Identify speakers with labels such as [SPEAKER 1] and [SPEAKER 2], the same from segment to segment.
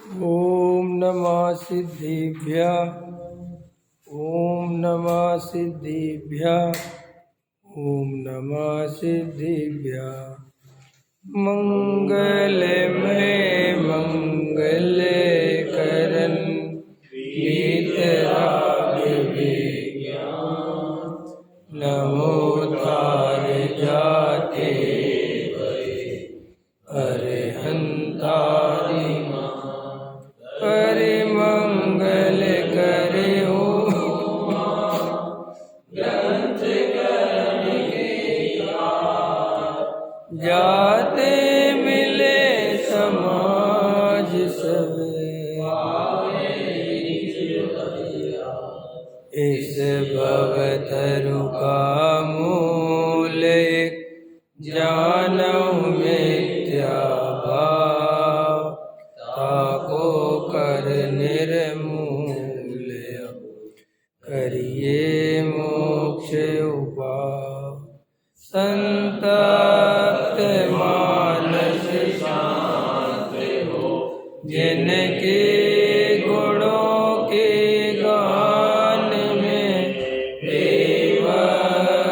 [SPEAKER 1] ओम नमः सिद्धिभ्यः। ओम नमः सिद्धिभ्यः। ओम नमः सिद्धिभ्यः। मंगलमय मंगल करन वीतराग विज्ञान नमो तार जाते अरहंतारि करे मंगल करे हो ग्रंथ करण के जाते मिले समाज सब इस भवतरु का मूल जानौ मिथ्या भाव ताको कर निर्मूल करिए मोक्ष उपाय संतप्त मानस शांत हो जिनके गुणों के गान में बेवर्मान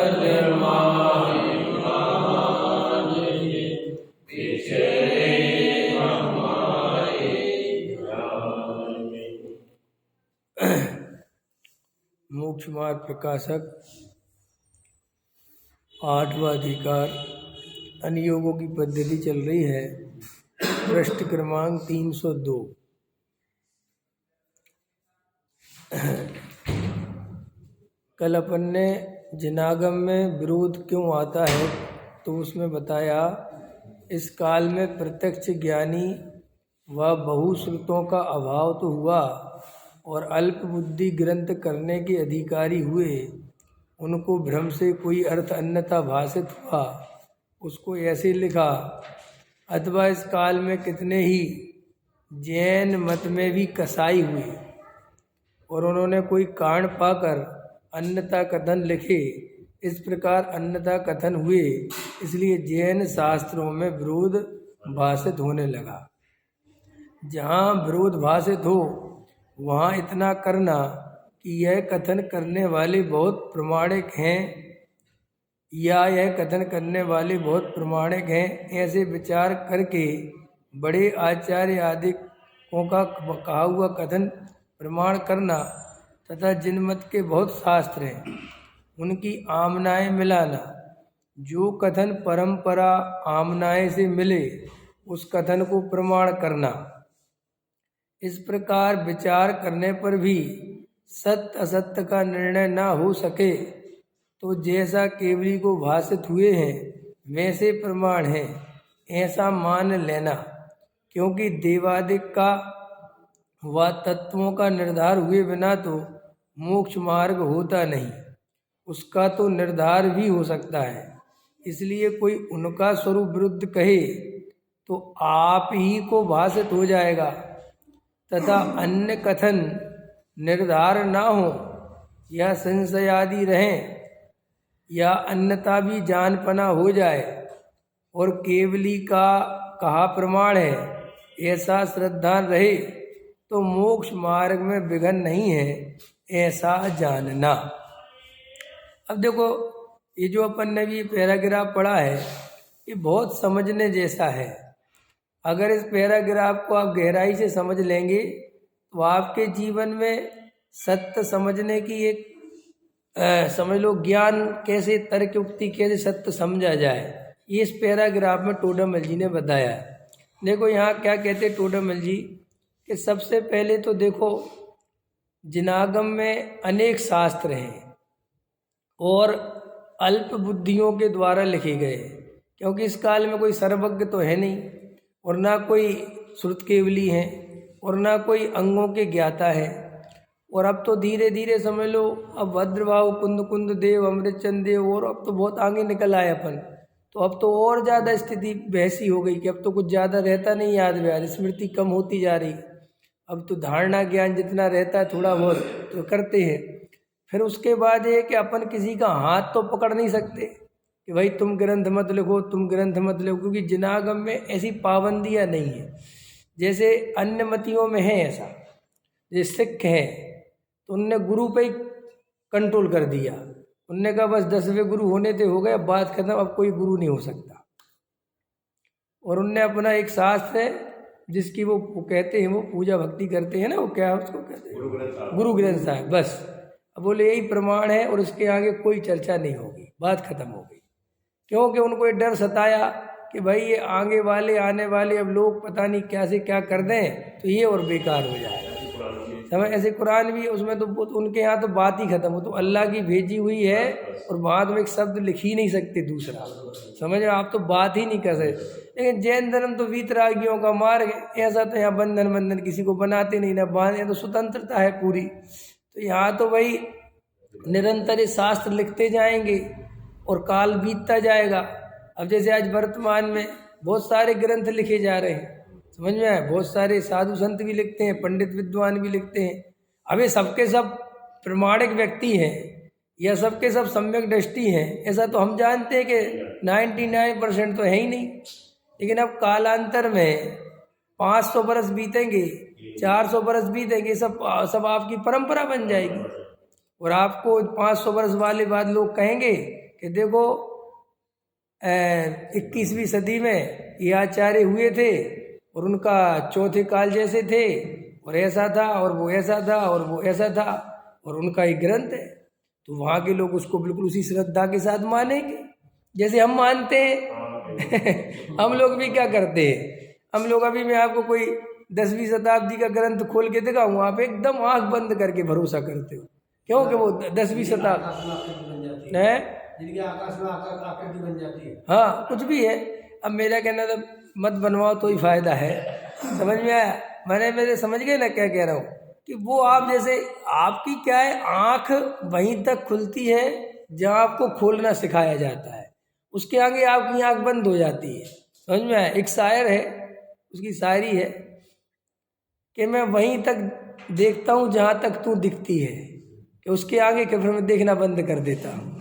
[SPEAKER 1] मोक्ष मार्ग प्रकाशक आठवां अधिकार अनुयोगों की पद्धति चल रही है। पृष्ठ क्रमांक 302। कल अपन ने जिनागम में विरोध क्यों आता है तो उसमें बताया इस काल में प्रत्यक्ष ज्ञानी व बहुश्रुतों का अभाव तो हुआ और अल्प बुद्धि ग्रंथ करने के अधिकारी हुए। उनको भ्रम से कोई अर्थ अन्यथा भाषित हुआ, उसको ऐसे लिखा। अथवा इस काल में कितने ही जैन मत में भी कसाई हुए और उन्होंने कोई कारण पाकर अन्यथा कथन लिखे। इस प्रकार अन्यथा कथन हुए, इसलिए जैन शास्त्रों में विरोध भाषित होने लगा। जहाँ विरोध भाषित हो वहाँ इतना करना कि यह कथन करने वाले बहुत प्रमाणिक हैं या यह कथन करने वाले बहुत प्रमाणिक हैं, ऐसे विचार करके बड़े आचार्य आदि का कहा हुआ कथन प्रमाण करना तथा जिन मत के बहुत शास्त्र हैं उनकी आमनाएं मिलाना। जो कथन परंपरा आमनाएं से मिले उस कथन को प्रमाण करना। इस प्रकार विचार करने पर भी सत्य असत्य का निर्णय न हो सके तो जैसा केवली को भाषित हुए हैं वैसे प्रमाण है ऐसा मान लेना। क्योंकि देवादिक का व तत्वों का निर्धार हुए बिना तो मोक्ष मार्ग होता नहीं, उसका तो निर्धार भी हो सकता है। इसलिए कोई उनका स्वरूप विरुद्ध कहे तो आप ही को भाषित हो जाएगा तथा अन्य कथन निर्धार ना हो या संशय आदि रहें या अन्यथा भी जानपना हो जाए और केवली का कहा प्रमाण है ऐसा श्रद्धा रहे तो मोक्ष मार्ग में विघ्न नहीं है ऐसा जानना। अब देखो ये जो अपन ने भी पैराग्राफ पढ़ा है ये बहुत समझने जैसा है। अगर इस पैराग्राफ को आप गहराई से समझ लेंगे तो आपके जीवन में सत्य समझने की एक समझ लो ज्ञान कैसे तर्क युक्ति कैसे सत्य समझा जाए ये इस पैराग्राफ में टोडामल जी ने बताया है। देखो यहाँ क्या कहते टोडामल जी कि सबसे पहले तो देखो जिनागम में अनेक शास्त्र हैं और अल्प बुद्धियों के द्वारा लिखे गए, क्योंकि इस काल में कोई सर्वज्ञ तो है नहीं और ना कोई श्रुत केवली है और ना कोई अंगों के ज्ञाता है। और अब तो धीरे धीरे समझ लो अब भद्रभाव कुंद देव अमृतचंद देव और अब तो बहुत आगे निकल आए अपन। तो अब तो और ज़्यादा स्थिति वैसी हो गई कि अब तो कुछ ज़्यादा रहता नहीं याद व्यवहार, स्मृति कम होती जा रही। अब तो धारणा ज्ञान जितना रहता है थोड़ा बहुत तो करते हैं। फिर उसके बाद ये कि अपन किसी का हाथ तो पकड़ नहीं सकते कि भाई तुम ग्रंथ मत लिखो तुम ग्रंथ मत लिखो, क्योंकि जिनागम में ऐसी पाबंदियां नहीं है। जैसे अन्य मतियों में है ऐसा, जैसे सिख है तो उनने गुरु पे ही कंट्रोल कर दिया, उनने कहा बस 10वें गुरु होने थे हो गए, अब बात खत्म, अब कोई गुरु नहीं हो सकता। और उनने अपना एक शास्त्र है जिसकी वो कहते हैं, वो पूजा भक्ति करते हैं ना, वो क्या उसको कहते हैं, गुरु ग्रंथ साहिब, बस अब बोले यही प्रमाण है और उसके आगे कोई चर्चा नहीं होगी, बात खत्म हो गई। क्योंकि उनको ये डर सताया कि भाई ये आगे वाले आने वाले अब लोग पता नहीं क्या से क्या कर दें तो ये और बेकार हो जाए। समझ, ऐसे कुरान भी उसमें तो उनके यहाँ तो बात ही खत्म हो, तो अल्लाह की भेजी हुई है और बाद में एक शब्द लिख ही नहीं सकते दूसरा, समझ रहे आप, तो बात ही नहीं कर सकते। लेकिन जैन धर्म तो वीतरागियों का मार्ग है, ऐसा तो यहाँ बंधन किसी को बनाते नहीं ना बांधे, तो स्वतंत्रता है पूरी। तो यहाँ तो भाई निरंतर ये शास्त्र लिखते जाएंगे और काल बीतता जाएगा। अब जैसे आज वर्तमान में बहुत सारे ग्रंथ लिखे जा रहे हैं, समझ में आया, बहुत सारे साधु संत भी लिखते हैं, पंडित विद्वान भी लिखते हैं। अब ये सबके सब प्रमाणिक व्यक्ति हैं या सबके सब सम्यक दृष्टि हैं, ऐसा तो हम जानते हैं कि 99% तो है ही नहीं। लेकिन अब कालांतर में 500 बरस बीतेंगे, 400 बरस बीतेंगे, सब आपकी परंपरा बन जाएगी। और आपको 500 बरस वाले बाद लोग कहेंगे कि देखो 21वीं सदी में ये आचार्य हुए थे और उनका चौथे काल जैसे थे और ऐसा था और वो ऐसा था और वो ऐसा था और उनका एक ग्रंथ है, तो वहाँ के लोग उसको बिल्कुल उसी श्रद्धा के साथ मानेंगे जैसे हम मानते हैं। हम लोग भी क्या करते हैं, हम लोग अभी मैं आपको कोई 10वीं शताब्दी का ग्रंथ खोल के दिखाऊँ, आप एकदम आंख बंद करके भरोसा करते हो, क्योंकि वो 10वीं शताब्दी है, आकाश में आकृति बन जाती है, हाँ कुछ भी है। अब मेरा कहना था मत बनवाओ तो ही फायदा है, समझ में आया, मेरे समझ गए ना क्या कह रहा हूँ, कि वो आप जैसे आपकी क्या है, आँख वहीं तक खुलती है जहाँ आपको खोलना सिखाया जाता है, उसके आगे आपकी आँख बंद हो जाती है, समझ में आया। एक शायर है, उसकी शायरी है कि मैं वहीं तक देखता हूँ जहाँ तक तू दिखती है, कि उसके आगे के फिर मैं देखना बंद कर देता हूँ।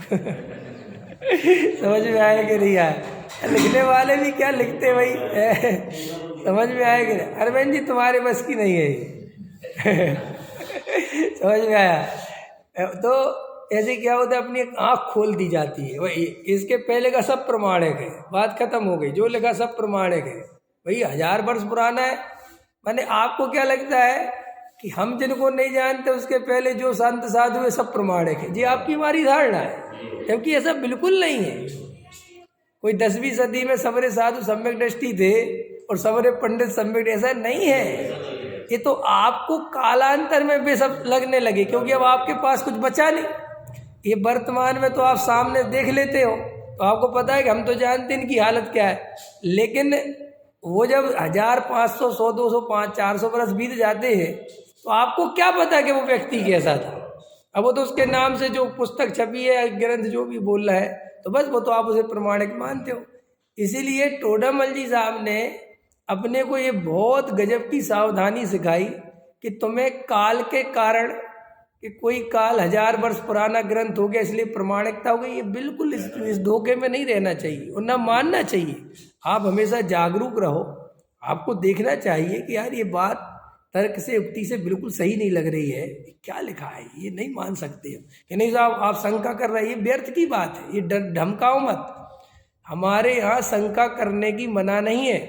[SPEAKER 1] समझ में आया कि नहीं आया, लिखने वाले भी क्या लिखते भाई, समझ में आया कि नहीं, अरे बहन जी तुम्हारे बस की नहीं है ये। समझ में आया। तो ऐसे क्या होता है, अपनी आँख खोल दी जाती है, वही इसके पहले का सब प्रमाणिक है, बात खत्म हो गई, जो लिखा सब प्रमाणिक है, भाई 1000 वर्ष पुराना है। माने आपको क्या लगता है कि हम जिनको नहीं जानते उसके पहले जो संत साधु है सब प्रमाणिक है, जी आपकी हमारी धारणा है, जबकि ऐसा बिल्कुल नहीं है। कोई 10वीं सदी में सबरे साधु सम्यक दृष्टि थे और सबरे पंडित सम्यक, ऐसा नहीं है। ये तो आपको कालांतर में वे सब लगने लगे, क्योंकि अब आपके पास कुछ बचा नहीं। ये वर्तमान में तो आप सामने देख लेते हो तो आपको पता है कि हम तो जानते हैं इनकी हालत क्या है, लेकिन वो जब 1000, 500, 100, 200, 500, 400 बरस बीत जाते हैं तो आपको क्या पता कि वो व्यक्ति कैसा था। अब वो तो उसके नाम से जो पुस्तक छपी है, ग्रंथ जो भी बोल रहा है, तो बस वो तो आप उसे प्रमाणिक मानते हो। इसीलिए टोडामल जी साहब ने अपने को ये बहुत गजब की सावधानी सिखाई कि तुम्हें काल के कारण, कि कोई काल 1000 वर्ष पुराना ग्रंथ हो गया इसलिए प्रमाणिकता हो गई, ये बिल्कुल इस धोखे में नहीं रहना चाहिए और ना मानना चाहिए। आप हमेशा जागरूक रहो, आपको देखना चाहिए कि यार ये बात तर्क से, युक्ति से बिल्कुल सही नहीं लग रही है, क्या लिखा है ये नहीं मान सकते हम, कि नहीं साहब आप शंका कर रहे हैं, ये व्यर्थ की बात है, ये धमकाओ मत। हमारे यहाँ शंका करने की मना नहीं है,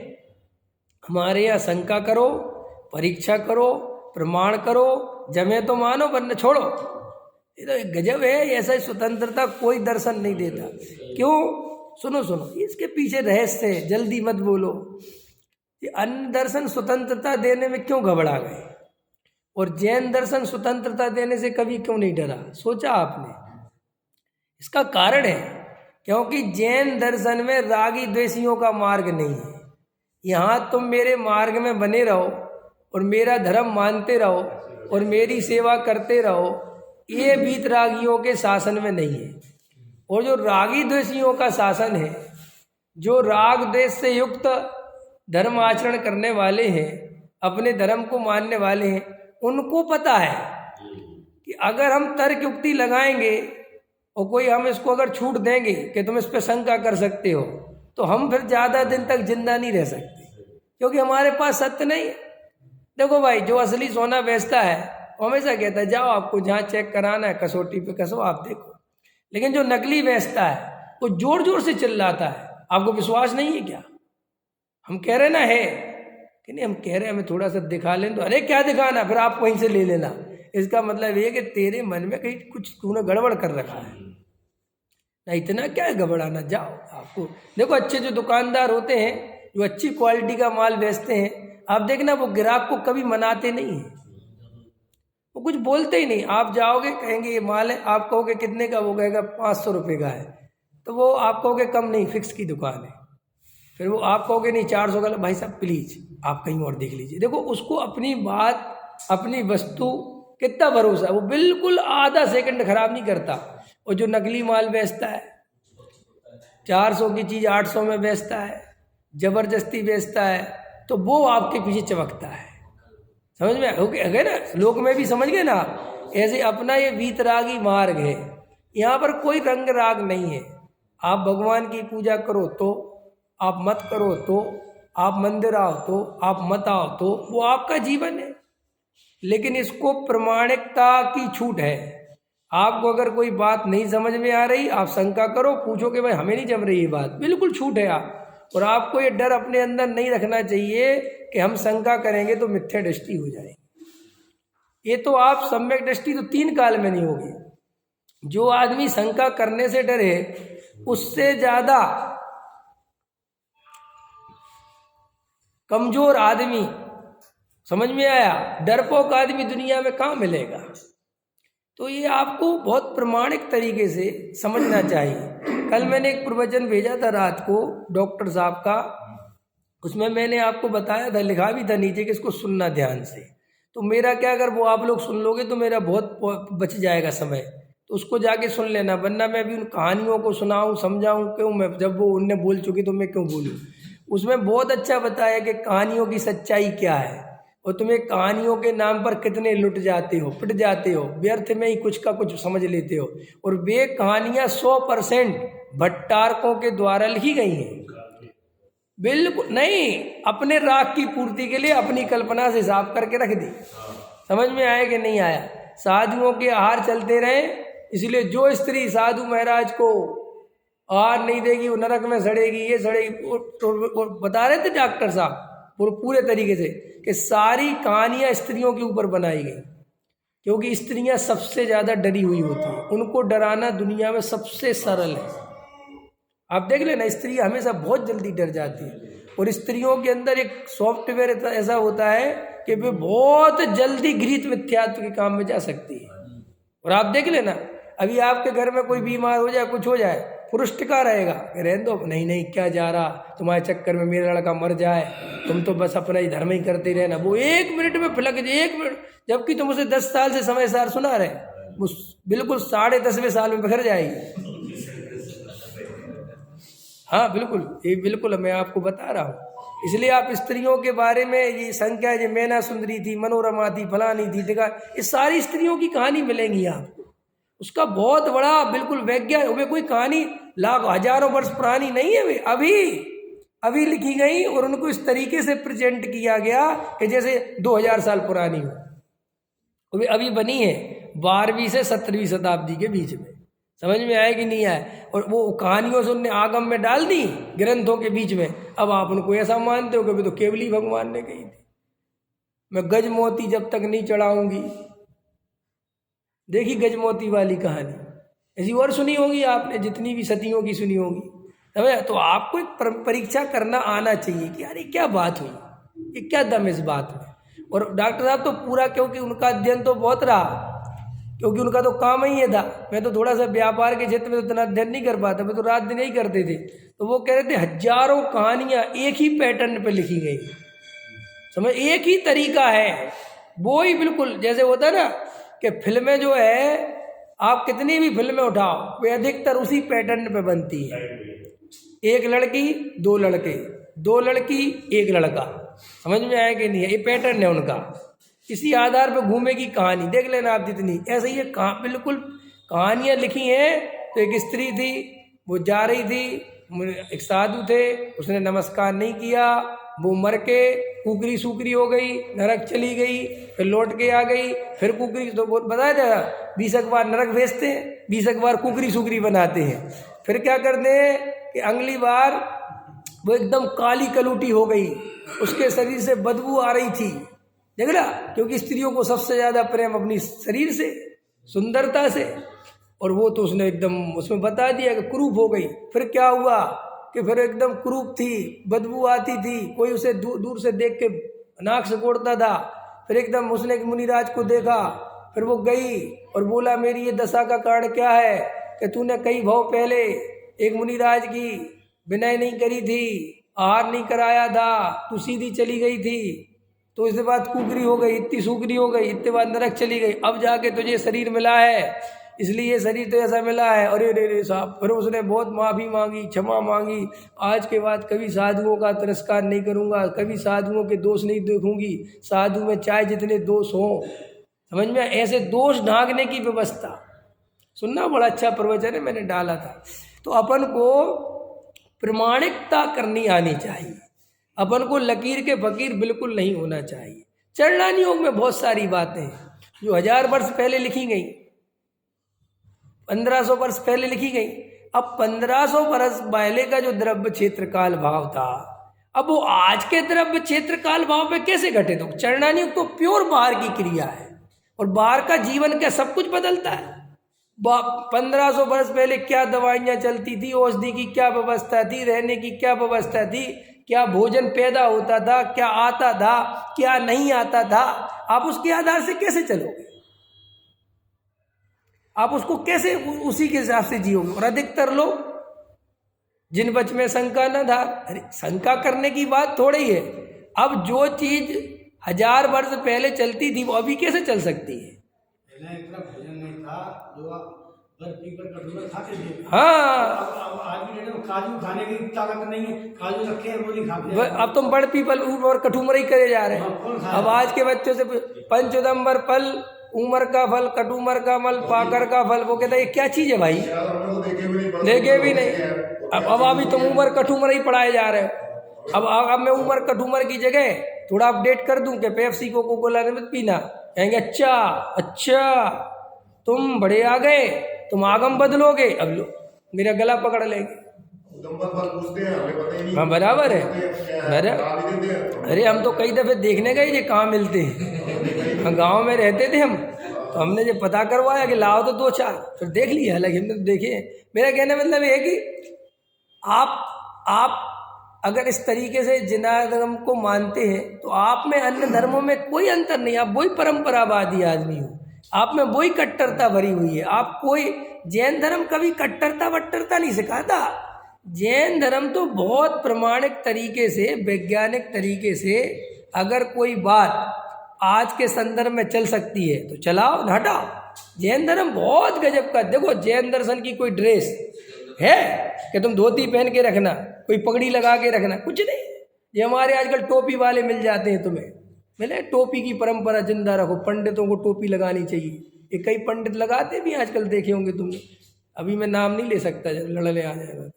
[SPEAKER 1] हमारे यहाँ शंका करो, परीक्षा करो, प्रमाण करो, जमे तो मानो वरना छोड़ो। ये तो एक गजब है, ऐसा स्वतंत्रता कोई दर्शन नहीं देता। क्यों? सुनो सुनो, इसके पीछे रहस्य है, जल्दी मत बोलो। ये अन्य दर्शन स्वतंत्रता देने में क्यों घबरा गए और जैन दर्शन स्वतंत्रता देने से कभी क्यों नहीं डरा, सोचा आपने? इसका कारण है क्योंकि जैन दर्शन में रागी द्वेषियों का मार्ग नहीं है। यहाँ तुम मेरे मार्ग में बने रहो और मेरा धर्म मानते रहो और मेरी सेवा करते रहो, ये वीतरागियों के शासन में नहीं है। और जो रागी द्वेषियों का शासन है, जो राग द्वेष से युक्त धर्म आचरण करने वाले हैं, अपने धर्म को मानने वाले हैं, उनको पता है कि अगर हम तर्क युक्ति लगाएंगे और कोई हम इसको अगर छूट देंगे कि तुम इस पर शंका कर सकते हो, तो हम फिर ज़्यादा दिन तक जिंदा नहीं रह सकते। क्योंकि हमारे पास सत्य नहीं है। देखो भाई, जो असली सोना बेचता है वो हमेशा कहता है जाओ आपको जहाँ चेक कराना है कसौटी पे कसो आप देखो। लेकिन जो नकली बेचता है वो जोर जोर से चिल्लाता है। आपको विश्वास नहीं है क्या? हम कह रहे ना है कि नहीं, हम कह रहे हैं हमें थोड़ा सा दिखा लें, तो अरे क्या दिखाना, फिर आप वहीं से ले लेना। इसका मतलब ये कि तेरे मन में कहीं कुछ तूने गड़बड़ कर रखा है ना, इतना क्या है घबराना। जाओ आपको देखो, अच्छे जो दुकानदार होते हैं जो अच्छी क्वालिटी का माल बेचते हैं, आप देखना वो ग्राहक को कभी मनाते नहीं हैं, वो कुछ बोलते ही नहीं। आप जाओगे कहेंगे ये माल है, आप कहोगे कितने का, वो कहेगा 500 रुपये का है, तो वो आप कहोगे कम नहीं, फिक्स की दुकान है। फिर वो आप कहोगे नहीं 400 का, भाई साहब प्लीज आप कहीं और देख लीजिए। देखो उसको अपनी बात अपनी वस्तु कितना भरोसा है, वो बिल्कुल आधा सेकंड खराब नहीं करता। और जो नकली माल बेचता है 400 की चीज़ 800 में बेचता है, जबरदस्ती बेचता है, तो वो आपके पीछे चमकता है। समझ में अगर ना, लोक में भी समझ गए ना। ऐसे अपना ये वीतरागी मार्ग है, यहाँ पर कोई रंग राग नहीं है। आप भगवान की पूजा करो तो, आप मत करो तो, आप मंदिर आओ तो, आप मत आओ तो, वो आपका जीवन है। लेकिन इसको प्रमाणिकता की छूट है। आपको अगर कोई बात नहीं समझ में आ रही, आप शंका करो, पूछो कि भाई हमें नहीं जम रही ये बात, बिल्कुल छूट है आप। और आपको ये डर अपने अंदर नहीं रखना चाहिए कि हम शंका करेंगे तो मिथ्या दृष्टि हो जाएगी। ये तो आप सम्यक दृष्टि तो 3 काल में नहीं होगी। जो आदमी शंका करने से डरे, उससे ज्यादा कमजोर आदमी, समझ में आया, डरपोक आदमी दुनिया में कहाँ मिलेगा। तो ये आपको बहुत प्रमाणिक तरीके से समझना चाहिए। कल मैंने एक प्रवचन भेजा था रात को डॉक्टर साहब का, उसमें मैंने आपको बताया था, लिखा भी था नीचे कि इसको सुनना ध्यान से। तो मेरा क्या, अगर वो आप लोग सुन लोगे तो मेरा बहुत बच जाएगा समय, तो उसको जाके सुन लेना, वरना मैं भी उन कहानियों को सुनाऊं समझाऊं क्यों, मैं जब वो उनने बोल चुकी तो मैं क्यों बोलूं। उसमें बहुत अच्छा बताया कि कहानियों की सच्चाई क्या है, और तुम्हें कहानियों के नाम पर कितने लुट जाते हो, पिट जाते हो, व्यर्थ में ही कुछ का कुछ समझ लेते हो। और वे कहानियां 100% भट्टारकों के द्वारा लिखी गई हैं, बिल्कुल नहीं अपने राग की पूर्ति के लिए अपनी कल्पना से साफ करके रख दी। समझ में आया कि नहीं आया? साधुओं के आहार चलते रहे, इसलिए जो स्त्री साधु महाराज को आहार नहीं देगी वो नरक में सड़ेगी, ये सड़ेगी। और बता रहे थे डॉक्टर साहब पूरे तरीके से कि सारी कहानियां स्त्रियों के ऊपर बनाई गई, क्योंकि स्त्रियां सबसे ज्यादा डरी हुई होती हैं, उनको डराना दुनिया में सबसे सरल है। आप देख लेना, स्त्री हमेशा बहुत जल्दी डर जाती है, और स्त्रियों के अंदर एक सॉफ्टवेयर ऐसा होता है कि वे बहुत जल्दी घृत मिथ्यात्व के काम में जा सकती है। और आप देख लेना, अभी आपके घर में कोई बीमार हो जाए, कुछ हो जाए, पुरुष टिका रहेगा, रहने दो, नहीं नहीं क्या जा रहा, तुम्हारे चक्कर में मेरा लड़का मर जाए, तुम तो बस अपना ही धर्म ही करते रहना। वो 1 मिनट में फिलक, 1 मिनट, जबकि तुम उसे 10 साल से समय सार सुना रहे, वो बिल्कुल 10.5वें साल में बिखर जाएगी। हाँ बिल्कुल, ये बिल्कुल मैं आपको बता रहा हूँ। इसलिए आप स्त्रियों के बारे में ये संख्या, ये मैना सुंदरी थी, मनोरमा थी, फलानी थी, देखा, ये सारी स्त्रियों की कहानी मिलेंगी आपको। उसका बहुत बड़ा बिल्कुल वैज्ञानिक, वे कोई कहानी लाख हजारों वर्ष पुरानी नहीं है, वे अभी लिखी गई, और उनको इस तरीके से प्रेजेंट किया गया कि जैसे 2000 साल पुरानी हो। वे अभी बनी है 12वीं से 17वीं शताब्दी के बीच में। समझ में आया कि नहीं आया? और वो कहानियों से उनने आगम में डाल दी ग्रंथों के बीच में। अब आप उनको ऐसा मानते हो कि तो केवली भगवान ने कही थी, मैं गजमोती जब तक नहीं चढ़ाऊंगी। देखी गजमोती वाली कहानी, ऐसी और सुनी होगी आपने, जितनी भी सतियों की सुनी होगी। समझ? तो आपको एक परीक्षा करना आना चाहिए कि यार ये क्या बात हुई, ये क्या दम इस बात में। और डॉक्टर साहब तो पूरा, क्योंकि उनका अध्ययन तो बहुत रहा, क्योंकि उनका तो काम ही ये था। मैं तो थोड़ा सा व्यापार के क्षेत्र में तो इतना अध्ययन नहीं कर पाता, मैं तो रात दिन यही करते थे। तो वो कह रहे थे हजारों कहानियां एक ही पैटर्न पे लिखी गई, समझ, एक ही तरीका है, वो ही बिल्कुल जैसे होता है ना कि फिल्में जो है, आप कितनी भी फिल्में उठाओ, वे अधिकतर उसी पैटर्न पे बनती है। 1 लड़की 2 लड़के, 2 लड़की 1 लड़का। समझ में आया कि नहीं? ये पैटर्न है उनका, इसी आधार पर घूमेगी कहानी। देख लेना आप जितनी, ऐसे ही बिल्कुल कहानियां लिखी हैं। तो एक स्त्री थी, वो जा रही थी, एक साधु थे, उसने नमस्कार नहीं किया, वो मर के कुकरी सूकरी हो गई, नरक चली गई, फिर लौट के आ गई, फिर कुकरी, तो बताया था 20 बार नरक भेजते हैं, 20 बार कुकरी सूकरी बनाते हैं। फिर क्या करते हैं कि अगली बार वो एकदम काली कलूटी हो गई, उसके शरीर से बदबू आ रही थी, देख रहा, क्योंकि स्त्रियों को सबसे ज़्यादा प्रेम अपनी शरीर से, सुंदरता से, और वो तो उसने एकदम उसमें बता दिया कि कुरूप हो गई। फिर क्या हुआ कि फिर एकदम कुरूप थी, बदबू आती थी, कोई उसे दूर से देख के नाक से कोड़ता था। फिर एकदम उसने एक मुनिराज को देखा, फिर वो गई और बोला मेरी ये दशा का कारण क्या है कि तूने कई भाव पहले एक मुनिराज की विनय नहीं करी थी, आहार नहीं कराया था, तू सीधी चली गई थी, तो इसके बाद कुकरी हो गई, इतनी सूकरी हो गई, इतने बाद नरक चली गई, अब जाके तुझे शरीर मिला है, इसलिए ये शरीर तो ऐसा मिला है। अरे रे रे साहब, फिर उसने बहुत माफ़ी मांगी, क्षमा मांगी, आज के बाद कभी साधुओं का तिरस्कार नहीं करूँगा, कभी साधुओं के दोष नहीं देखूंगी, साधु में चाहे जितने दोष हों, समझ में, ऐसे दोष ढांकने की व्यवस्था। सुनना, बड़ा अच्छा प्रवचन है, मैंने डाला था। तो अपन को प्रमाणिकता करनी आनी चाहिए, अपन को लकीर के फकीर बिल्कुल नहीं होना चाहिए। चरणानी योग में बहुत सारी बातें हैं जो 1000 वर्ष पहले लिखी गई, 1500 वर्ष पहले लिखी गई। अब 1500 वर्ष पहले का जो द्रव्य क्षेत्र काल भाव था, अब वो आज के द्रव्य क्षेत्र काल भाव पे कैसे घटित हो? चरणानी योग तो प्योर बाहर की क्रिया है, और बाहर का जीवन क्या सब कुछ बदलता है। 1500 वर्ष पहले क्या दवाइयाँ चलती थी, औषधि की क्या व्यवस्था थी, रहने की क्या व्यवस्था थी, क्या भोजन पैदा होता था, क्या आता था, क्या नहीं आता था, आप उसके आधार से कैसे चलोगे? आप उसको कैसे उसी के हिसाब से जियोगे? और अधिकतर लोग जिन बच में शंका न था, अरे शंका करने की बात थोड़ी है। अब जो चीज 1000 वर्ष पहले चलती थी वो अभी कैसे चल सकती है?
[SPEAKER 2] भोजन नहीं था, जो खाते थे।
[SPEAKER 1] हाँ,
[SPEAKER 2] आज की डेट में काजू खाने की ताकत नहीं है, काजू रखे हैं वो नहीं खाते।
[SPEAKER 1] अब तुम बड़ पीपल और कटुमरई करे जा रहे हैं। अब आज के बच्चों से पंचोदम्बर फल, उमर का फल, कटुमर का मल, पाकर का फल, वो कहता है ये क्या चीज है भाई? देखे भी नहीं। अब अभी तुम उमर कटुमर ही पढ़ाए जा रहे हो। अब मैं उमर कटुमर की जगह थोड़ा अपडेट कर दूं कि पेप्सी कोको कोला मत पीना, कहेंगे अच्छा अच्छा तुम बड़े आ गए, तुम आगम बदलोगे। अब लो मेरा गला पकड़ लेंगे। हाँ बराबर है। अरे हम तो कई दफे देखने गए ये कहाँ मिलते हैं, गांव में रहते थे हम, तो हमने ये पता करवाया कि लाओ तो 2-4, फिर देख लिया, हालांकि हमने तो देखे। मेरा कहने मतलब ये है कि आप अगर इस तरीके से जिनागम को मानते हैं तो आप में अन्य धर्मों में कोई अंतर नहीं, आप वही परंपरावादी आदमी हो, आप में वही कट्टरता भरी हुई है। आप कोई जैन धर्म कभी कट्टरता वट्टरता नहीं सिखाता। जैन धर्म तो बहुत प्रमाणिक तरीके से, वैज्ञानिक तरीके से अगर कोई बात आज के संदर्भ में चल सकती है तो चलाओ, न हटाओ। जैन धर्म बहुत गजब का। देखो जैन दर्शन की कोई ड्रेस है कि तुम धोती पहन के रखना, कोई पगड़ी लगा के रखना, कुछ नहीं। ये हमारे आजकल टोपी वाले मिल जाते हैं, तुम्हें मिले, टोपी की परंपरा जिंदा रखो, पंडितों को टोपी लगानी चाहिए। ये कई पंडित लगाते भी आजकल, देखे होंगे तुमने। अभी मैं नाम नहीं ले सकता, जब लड़ने आ जाएगा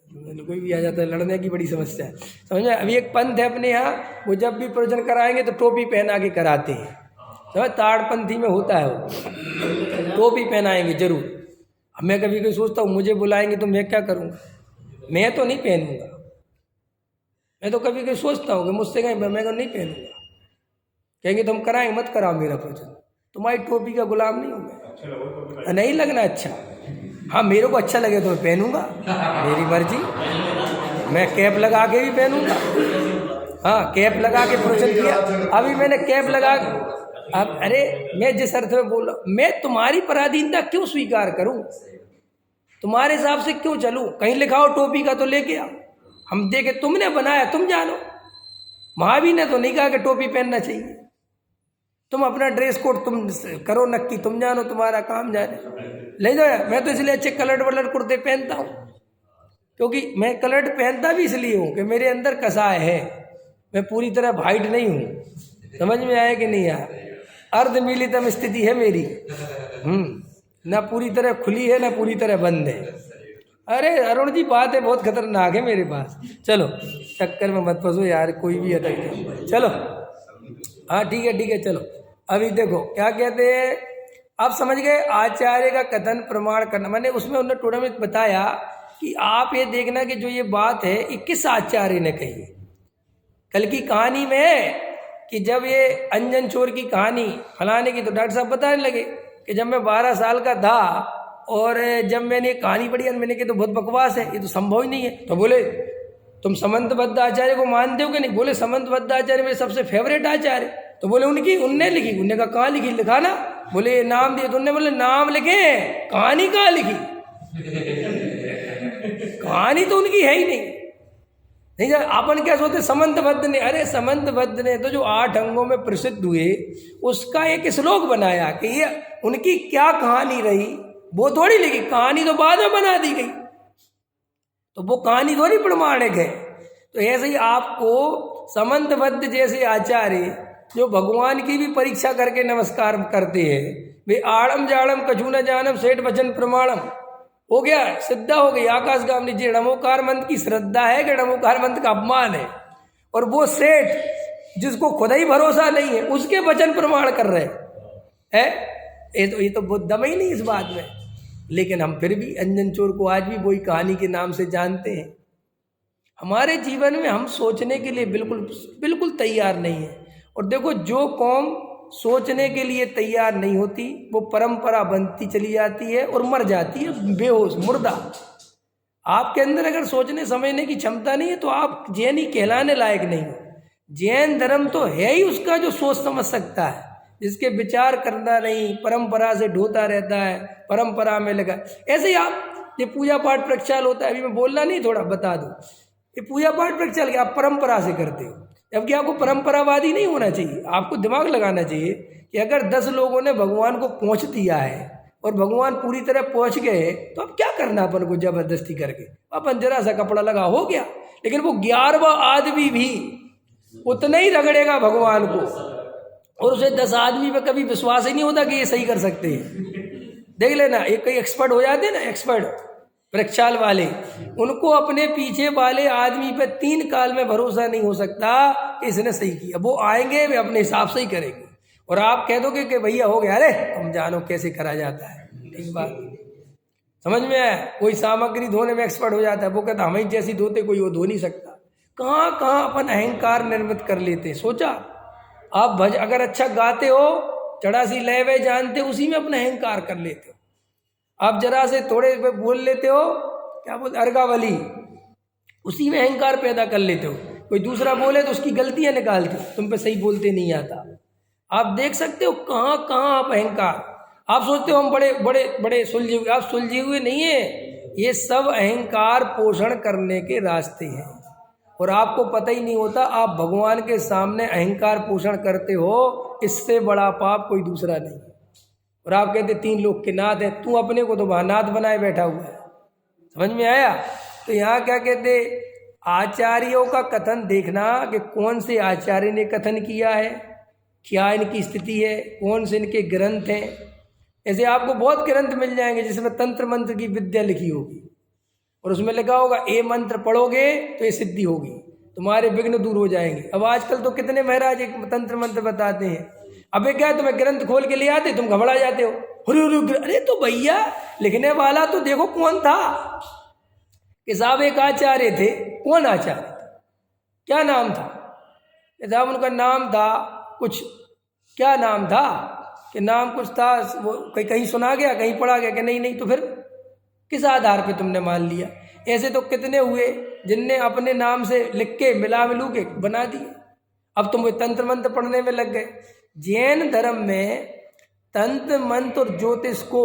[SPEAKER 1] कोई भी आ जाता है, लड़ने की बड़ी समस्या है, समझ। अभी एक पंथ है अपने यहाँ, वो जब भी प्रवचन कराएंगे तो टोपी पहना के कराते हैं, समझ। ताड़पंथी में होता है वो, टोपी पहनाएंगे जरूर। अब मैं कभी कभी सोचता हूँ मुझे बुलाएंगे तो मैं क्या करूँगा? मैं तो नहीं पहनूंगा। मैं तो कभी कभी सोचता हूँ कि मुझसे कहीं मैं तो नहीं पहनूंगा। कहेंगे तुम कराएंगे, मत कराओ मेरा प्रवचन, तुम्हारी टोपी का गुलाम नहीं हूँ मैं। नहीं लगना अच्छा, हाँ मेरे को अच्छा लगे तो मैं पहनूंगा, मेरी मर्जी। मैं कैप लगा के भी पहनूंगा, हाँ कैप लगा के प्रवचन किया। अभी मैंने कैप लगा, अब अरे मैं जिस अर्थ में बोल रहा हूँ, मैं तुम्हारी पराधीनता क्यों स्वीकार करूं? तुम्हारे हिसाब से क्यों चलूं? कहीं लिखा हो टोपी का तो लेके आओ, हम देखे, तुमने बनाया तुम जानो। महावीर ने तो नहीं कहा कि टोपी पहनना चाहिए। तुम अपना ड्रेस कोड तुम करो नक्की, तुम जानो, तुम्हारा काम जाने। ले जाओ यार, मैं तो इसलिए अच्छे कलर्ड वलर्ड कुर्ते पहनता हूँ, क्योंकि मैं कलर्ड पहनता भी इसलिए हूँ कि मेरे अंदर कसाय है, मैं पूरी तरह वाइट नहीं हूँ। समझ में आया कि नहीं यार? अर्धमिलितम स्थिति है मेरी, ना पूरी तरह खुली है ना पूरी तरह बंद है। अरे अरुण जी बात है बहुत खतरनाक है मेरे पास। चलो चक्कर में मत फंसो यार, कोई भी अटक जाए। चलो हाँ ठीक है चलो। अभी देखो क्या कहते हैं, आप समझ गए आचार्य का कथन प्रमाण करना, मैंने उसमें उन्होंने टोड़ा में बताया कि आप ये देखना कि जो ये बात है ये किस आचार्य ने कही है। कल की कहानी में है कि जब ये अंजन चोर की कहानी फलाने की, तो डॉक्टर साहब बताने लगे कि जब मैं 12 साल का था और जब मैंने कहानी पढ़ी, मैंने कहा तो बहुत बकवास है, ये तो संभव ही नहीं है। तो बोले तुम समंतबद्ध आचार्य को मानते हो कि नहीं? बोले समंतबद्ध आचार्य मेरे सबसे फेवरेट आचार्य। तो बोले उनने लिखी? उनने कहा कहाँ लिखी, लिखा ना। बोले नाम दिए, तो उनने बोले नाम लिखे, कहानी कहाँ लिखी? कहानी तो उनकी है ही नहीं। अपन क्या सोचते समंतबद्ध ने, अरे समंतबद्ध ने तो जो 8 अंगों में प्रसिद्ध हुए उसका एक श्लोक बनाया कि ये उनकी क्या कहानी रही, वो थोड़ी लिखी। कहानी तो बाद में बना दी गई, तो वो कहानी थोड़ी प्रमाणिक है। तो ऐसे ही आपको समंतबद्ध जैसे आचार्य जो भगवान की भी परीक्षा करके नमस्कार करते हैं, वे आड़म जाड़म कछु न जानम सेठ वचन प्रमाणम, हो गया, सिद्धा हो गई। आकाश गाम नीचे नमोकार मंत्र की श्रद्धा है कि नमोकार मंत्र का अपमान है। और वो सेठ जिसको खुद ही भरोसा नहीं है उसके वचन प्रमाण कर रहे हैं। ये तो बहुत दम ही नहीं इस बात में। लेकिन हम फिर भी अंजन चोर को आज भी वही कहानी के नाम से जानते हैं। हमारे जीवन में हम सोचने के लिए बिल्कुल तैयार नहीं है। और देखो जो कौम सोचने के लिए तैयार नहीं होती वो परंपरा बनती चली जाती है और मर जाती है बेहोश मुर्दा। आपके अंदर अगर सोचने समझने की क्षमता नहीं है तो आप जैन ही कहलाने लायक नहीं हो। जैन धर्म तो है ही उसका जो सोच समझ सकता है, जिसके विचार करना नहीं, परंपरा से ढोता रहता है, परंपरा में लगा। ऐसे ही आप ये पूजा पाठ प्रक्षाल होता है, अभी मैं बोलना नहीं थोड़ा बता दूं, ये पूजा पाठ प्रक्षाल क्या आप परंपरा से करते हो, जबकि आपको परंपरावादी नहीं होना चाहिए। आपको दिमाग लगाना चाहिए कि अगर 10 लोगों ने भगवान को पहुँच दिया है और भगवान पूरी तरह पहुँच गए तो अब क्या करना अपन को जबरदस्ती करके, अपन जरा सा कपड़ा लगा हो गया। लेकिन वो 11वां आदमी भी उतना ही रगड़ेगा भगवान को और उसे 10 आदमी पे कभी विश्वास ही नहीं होता कि ये सही कर सकते हैं। देख लेना, एक कई एक्सपर्ट हो जाते हैं ना, एक्सपर्ट प्रक्षाल वाले, उनको अपने पीछे वाले आदमी पे 3 काल में भरोसा नहीं हो सकता कि इसने सही किया। वो आएंगे, वे अपने हिसाब से ही करेंगे और आप कह दोगे कि भैया हो गया, अरे तुम जानो कैसे करा जाता है। ठीक बात समझ में आया? कोई सामग्री धोने में एक्सपर्ट हो जाता है, वो कहता हमें जैसी धोते कोई वो धो नहीं सकता। कहाँ अपन अहंकार निर्मित कर लेते। सोचा आप अगर अच्छा गाते हो, चढ़ासी लय वे जानते हो, उसी में अपना अहंकार कर लेते हो। आप जरा से थोड़े पे बोल लेते हो, क्या बोलते अर्गावली, उसी में अहंकार पैदा कर लेते हो। कोई दूसरा बोले तो उसकी गलतियां निकालते हो, तुम पे सही बोलते नहीं आता। आप देख सकते हो कहाँ कहाँ आप अहंकार, आप सोचते हो हम बड़े बड़े बड़े सुलझे हुए, आप सुलझे हुए नहीं है। ये सब अहंकार पोषण करने के रास्ते हैं और आपको पता ही नहीं होता। आप भगवान के सामने अहंकार पोषण करते हो, इससे बड़ा पाप कोई दूसरा नहीं। और आप कहते 3 लोग के नाथ है, तू अपने को तो नाथ बनाए बैठा हुआ है। समझ में आया? तो यहाँ क्या कहते, आचार्यों का कथन देखना कि कौन से आचार्य ने कथन किया है, क्या इनकी स्थिति है, कौन से इनके ग्रंथ हैं। ऐसे आपको बहुत ग्रंथ मिल जाएंगे जिसमें तंत्र मंत्र की विद्या लिखी होगी और उसमें लिखा होगा ये मंत्र पढ़ोगे तो ये सिद्धि होगी, तुम्हारे विघ्न दूर हो जाएंगे। अब आजकल तो कितने महाराज एक तंत्र मंत्र बताते हैं। अबे क्या है, तुम्हें ग्रंथ खोल के ले आते, तुम घबरा जाते हो। अरे तो भैया लिखने वाला तो देखो कौन था कि साहब एक आचार्य थे। कौन आचार्य थे, क्या नाम था साहब? उनका नाम था कुछ, क्या नाम था कि नाम कुछ था, वो कहीं सुना गया, कहीं पढ़ा गया कि नहीं। तो फिर किस आधार पे तुमने मान लिया? ऐसे तो कितने हुए जिनने अपने नाम से लिख के मिला मिलू के बना दिए। अब तुम तंत्र मंत्र पढ़ने में लग गए। जैन धर्म में तंत्र मंत्र और ज्योतिष को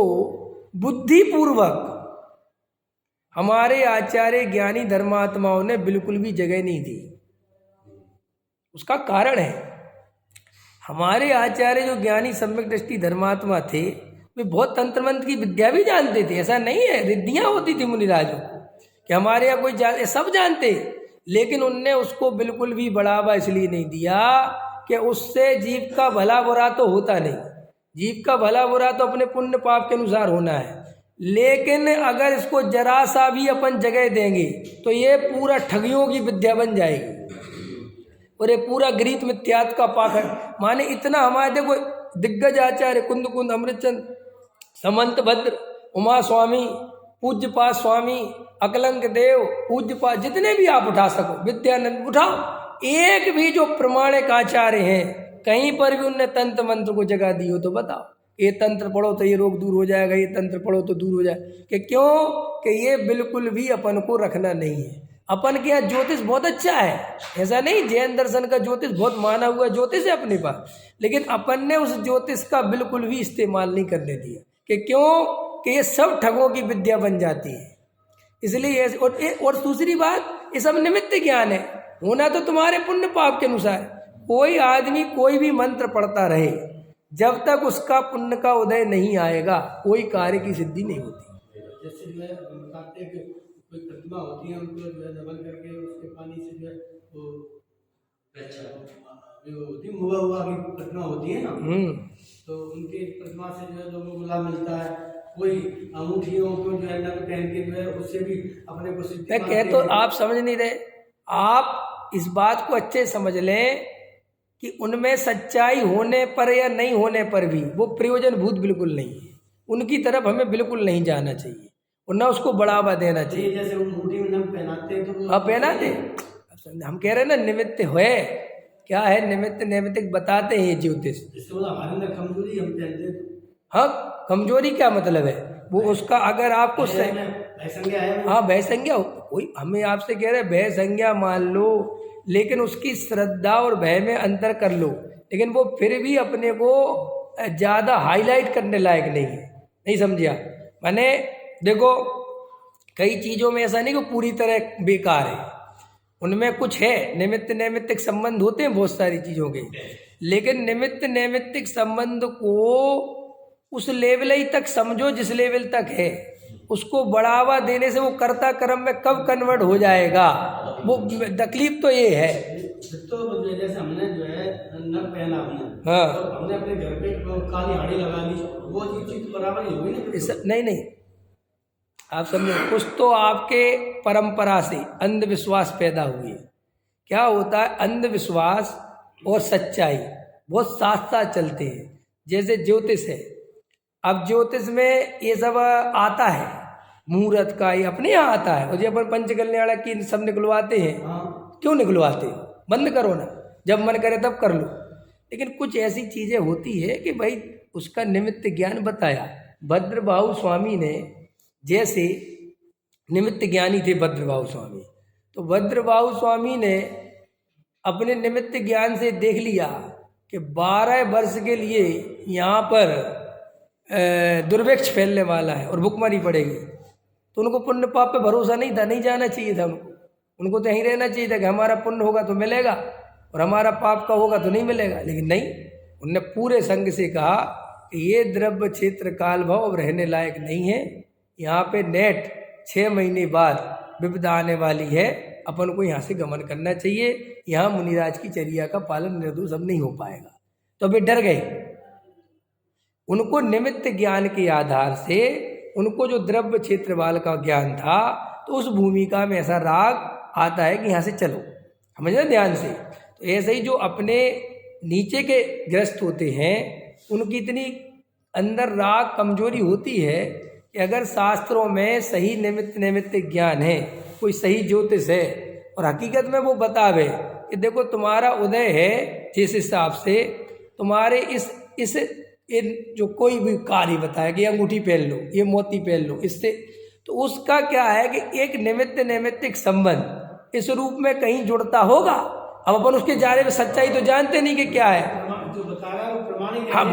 [SPEAKER 1] बुद्धिपूर्वक हमारे आचार्य ज्ञानी धर्मात्माओं ने बिल्कुल भी जगह नहीं दी। उसका कारण है हमारे आचार्य जो ज्ञानी सम्यक दृष्टि धर्मात्मा थे, वे बहुत तंत्र मंत्र की विद्या भी जानते थे। ऐसा नहीं है, रिद्धियां होती थी मुनिराजों कि हमारे यहाँ कोई सब जानते, लेकिन उनने उसको बिल्कुल भी बढ़ावा इसलिए नहीं दिया कि उससे जीव का भला बुरा तो होता नहीं। जीव का भला बुरा तो अपने पुण्य पाप के अनुसार होना है, लेकिन अगर इसको जरा सा भी अपन जगह देंगे तो ये पूरा ठगियों की विद्या बन जाएगी और ये पूरा गीत मिथ्यात्व का पाठ है। माने इतना हमारे देखो दिग्गज आचार्य कुंद कुंद अमृतचंद समंत भद्र उमा स्वामी पूज्यपाद स्वामी अकलंक देव पूज्यपाद जितने भी आप उठा सको विद्यानंद उठाओ, एक भी जो प्रमाणिक आचार्य हैं कहीं पर भी उनने तंत्र मंत्र को जगह दी हो तो बताओ। ये तंत्र पढ़ो तो ये रोग दूर हो जाएगा, ये तंत्र पढ़ो तो दूर हो जाएगा, कि क्यों कि ये बिल्कुल भी अपन को रखना नहीं है। अपन के यहाँ ज्योतिष बहुत अच्छा है, ऐसा नहीं, जैन दर्शन का ज्योतिष बहुत माना हुआ ज्योतिष है अपने पास, लेकिन अपन ने उस ज्योतिष का बिल्कुल भी इस्तेमाल नहीं करने दिया। कि क्यों कि ये सब ठगों की विद्या बन जाती है। इसलिए और दूसरी बात, ये सब निमित्त ज्ञान है, होना तो तुम्हारे पुण्य पाप के अनुसार। कोई आदमी कोई भी मंत्र पढ़ता रहे, जब तक उसका पुण्य का उदय नहीं आएगा कोई कार्य की सिद्धि नहीं होती।
[SPEAKER 2] जैसे जो है बताते हैं कि कोई प्रतिमा होती है, उनको जो है दबन करके उसके पानी से जो है वो जो होती है हुआ की प्रतिमा होती है ना, तो उनके प्रतिमा से जो है लोगों को लाभ मिलता है। कोई अंगूठियों को जो है नग पहन के जो है उससे भी अपने को सिद्धि
[SPEAKER 1] मैं कह तो आप समझ नहीं रहे। आप इस बात को अच्छे समझ लें कि उनमें सच्चाई होने पर या नहीं होने पर भी वो प्रयोजन भूत बिल्कुल नहीं है, उनकी तरफ हमें बिल्कुल नहीं जाना चाहिए और ना उसको बढ़ावा देना चाहिए।
[SPEAKER 2] जैसे अंगूठी में नग पहनाते हैं तो
[SPEAKER 1] हाँ पहनाते, हम कह रहे हैं ना निमित्त है, क्या है निमित्त नैमित्तिक बताते हैं ये ज्योतिष।
[SPEAKER 2] हमारे अंदर कमजोरी हम पहनते हैं।
[SPEAKER 1] हाँ कमजोरी क्या मतलब है वो उसका, अगर आपको हाँ भय संज्ञा कोई हमें आपसे कह रहे भय संज्ञा मान लो, लेकिन उसकी श्रद्धा और भय में अंतर कर लो, लेकिन वो फिर भी अपने को ज़्यादा हाईलाइट करने लायक नहीं है। नहीं समझिया, माने देखो कई चीज़ों में ऐसा नहीं कि पूरी तरह बेकार है, उनमें कुछ है निमित्त नैमित्तिक संबंध होते हैं बहुत सारी चीज़ों के, लेकिन निमित्त नैमित्तिक संबंध को उस लेवल ही तक समझो जिस लेवल तक है, उसको बढ़ावा देने से वो कर्ता कर्म में कब कन्वर्ट हो जाएगा, वो तकलीफ तो ये है।
[SPEAKER 2] तो जैसे हमने जो है नग पहना हमने,
[SPEAKER 1] हाँ
[SPEAKER 2] तो हमने अपने घर पे काली हाड़ी लगा ली, वो चीज बराबर नहीं होगी ना।
[SPEAKER 1] नहीं आप समझो, कुछ तो आपके परंपरा से अंधविश्वास पैदा हुई है। क्या होता है, अंधविश्वास और सच्चाई बहुत साथ साथ चलते हैं। जैसे ज्योतिष है, अब ज्योतिष में ये सब आता है, मुहूर्त का ये अपने यहाँ आता है, और जो अपन पंचकल्याण की सब निकलवाते हैं, क्यों निकलवाते हो, बंद करो ना, जब मन करे तब कर लो। लेकिन कुछ ऐसी चीज़ें होती है कि भाई उसका निमित्त ज्ञान बताया। भद्रबाहु स्वामी ने, जैसे निमित्त ज्ञानी थे भद्रबाहु स्वामी, तो भद्रबाहु स्वामी ने अपने निमित्त ज्ञान से देख लिया कि 12 वर्ष के लिए यहाँ पर दुर्भिक्ष फैलने वाला है और भूखमरी पड़ेगी, तो उनको पुण्य पाप पे भरोसा नहीं था, नहीं जाना चाहिए था उनको तो यहीं रहना चाहिए था कि हमारा पुण्य होगा तो मिलेगा और हमारा पाप का होगा तो नहीं मिलेगा। लेकिन नहीं, उनने पूरे संग से कहा कि ये द्रव्य क्षेत्र काल भाव अब रहने लायक नहीं है, यहाँ पे नेट 6 महीने बाद विपदा आने वाली है, अपन को यहाँ से गमन करना चाहिए, यहाँ मुनिराज की चर्या का पालन निर्दोष अब नहीं हो पाएगा। तो वे डर गए। उनको निमित्त ज्ञान के आधार से, उनको जो द्रव्य क्षेत्र वाल का ज्ञान था, तो उस भूमिका में ऐसा राग आता है कि यहाँ से चलो, समझना ध्यान से। तो ऐसे ही जो अपने नीचे के ग्रस्त होते हैं, उनकी इतनी अंदर राग कमजोरी होती है कि अगर शास्त्रों में सही निमित्त नैमित्तिक ज्ञान है, कोई सही ज्योतिष है और हकीकत में वो बतावे कि देखो तुम्हारा उदय है, जिस हिसाब से तुम्हारे इस जो कोई भी कार्य बताया कि अंगूठी पहन लो, ये मोती पहन लो, इससे तो उसका क्या है कि एक निमित्त नैमित्तिक संबंध इस रूप में कहीं जुड़ता होगा। अब अपन उसके जाने में सच्चाई तो जानते नहीं कि क्या है,
[SPEAKER 2] जो बता रहा है वो प्रमाणिक।
[SPEAKER 1] हाँ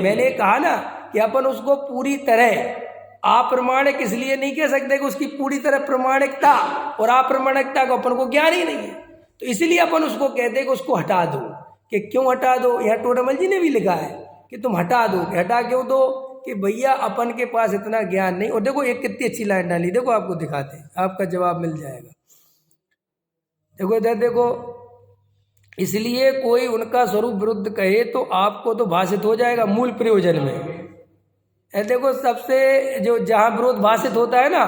[SPEAKER 1] मैंने कहा ना कि अपन उसको पूरी तरह अप्रमाणिक इसलिए नहीं कह सकते कि उसकी पूरी तरह प्रमाणिकता और अप्रमाणिकता को अपन को ज्ञान ही नहीं है, तो इसलिए अपन उसको कहते हैं कि उसको हटा दो। कि क्यों हटा दो, यहाँ टोडरमल जी ने भी लिखा है कि तुम हटा दो। हटा क्यों दो कि भैया अपन के पास इतना ज्ञान नहीं। और देखो एक कितनी अच्छी लाइन डाली, देखो आपको दिखाते हैं, आपका जवाब मिल जाएगा। देखो इधर देखो, इसलिए कोई उनका स्वरूप विरुद्ध कहे तो आपको तो भाषित हो जाएगा मूल प्रयोजन में। देखो सबसे जो जहाँ विरोध भाषित होता है ना,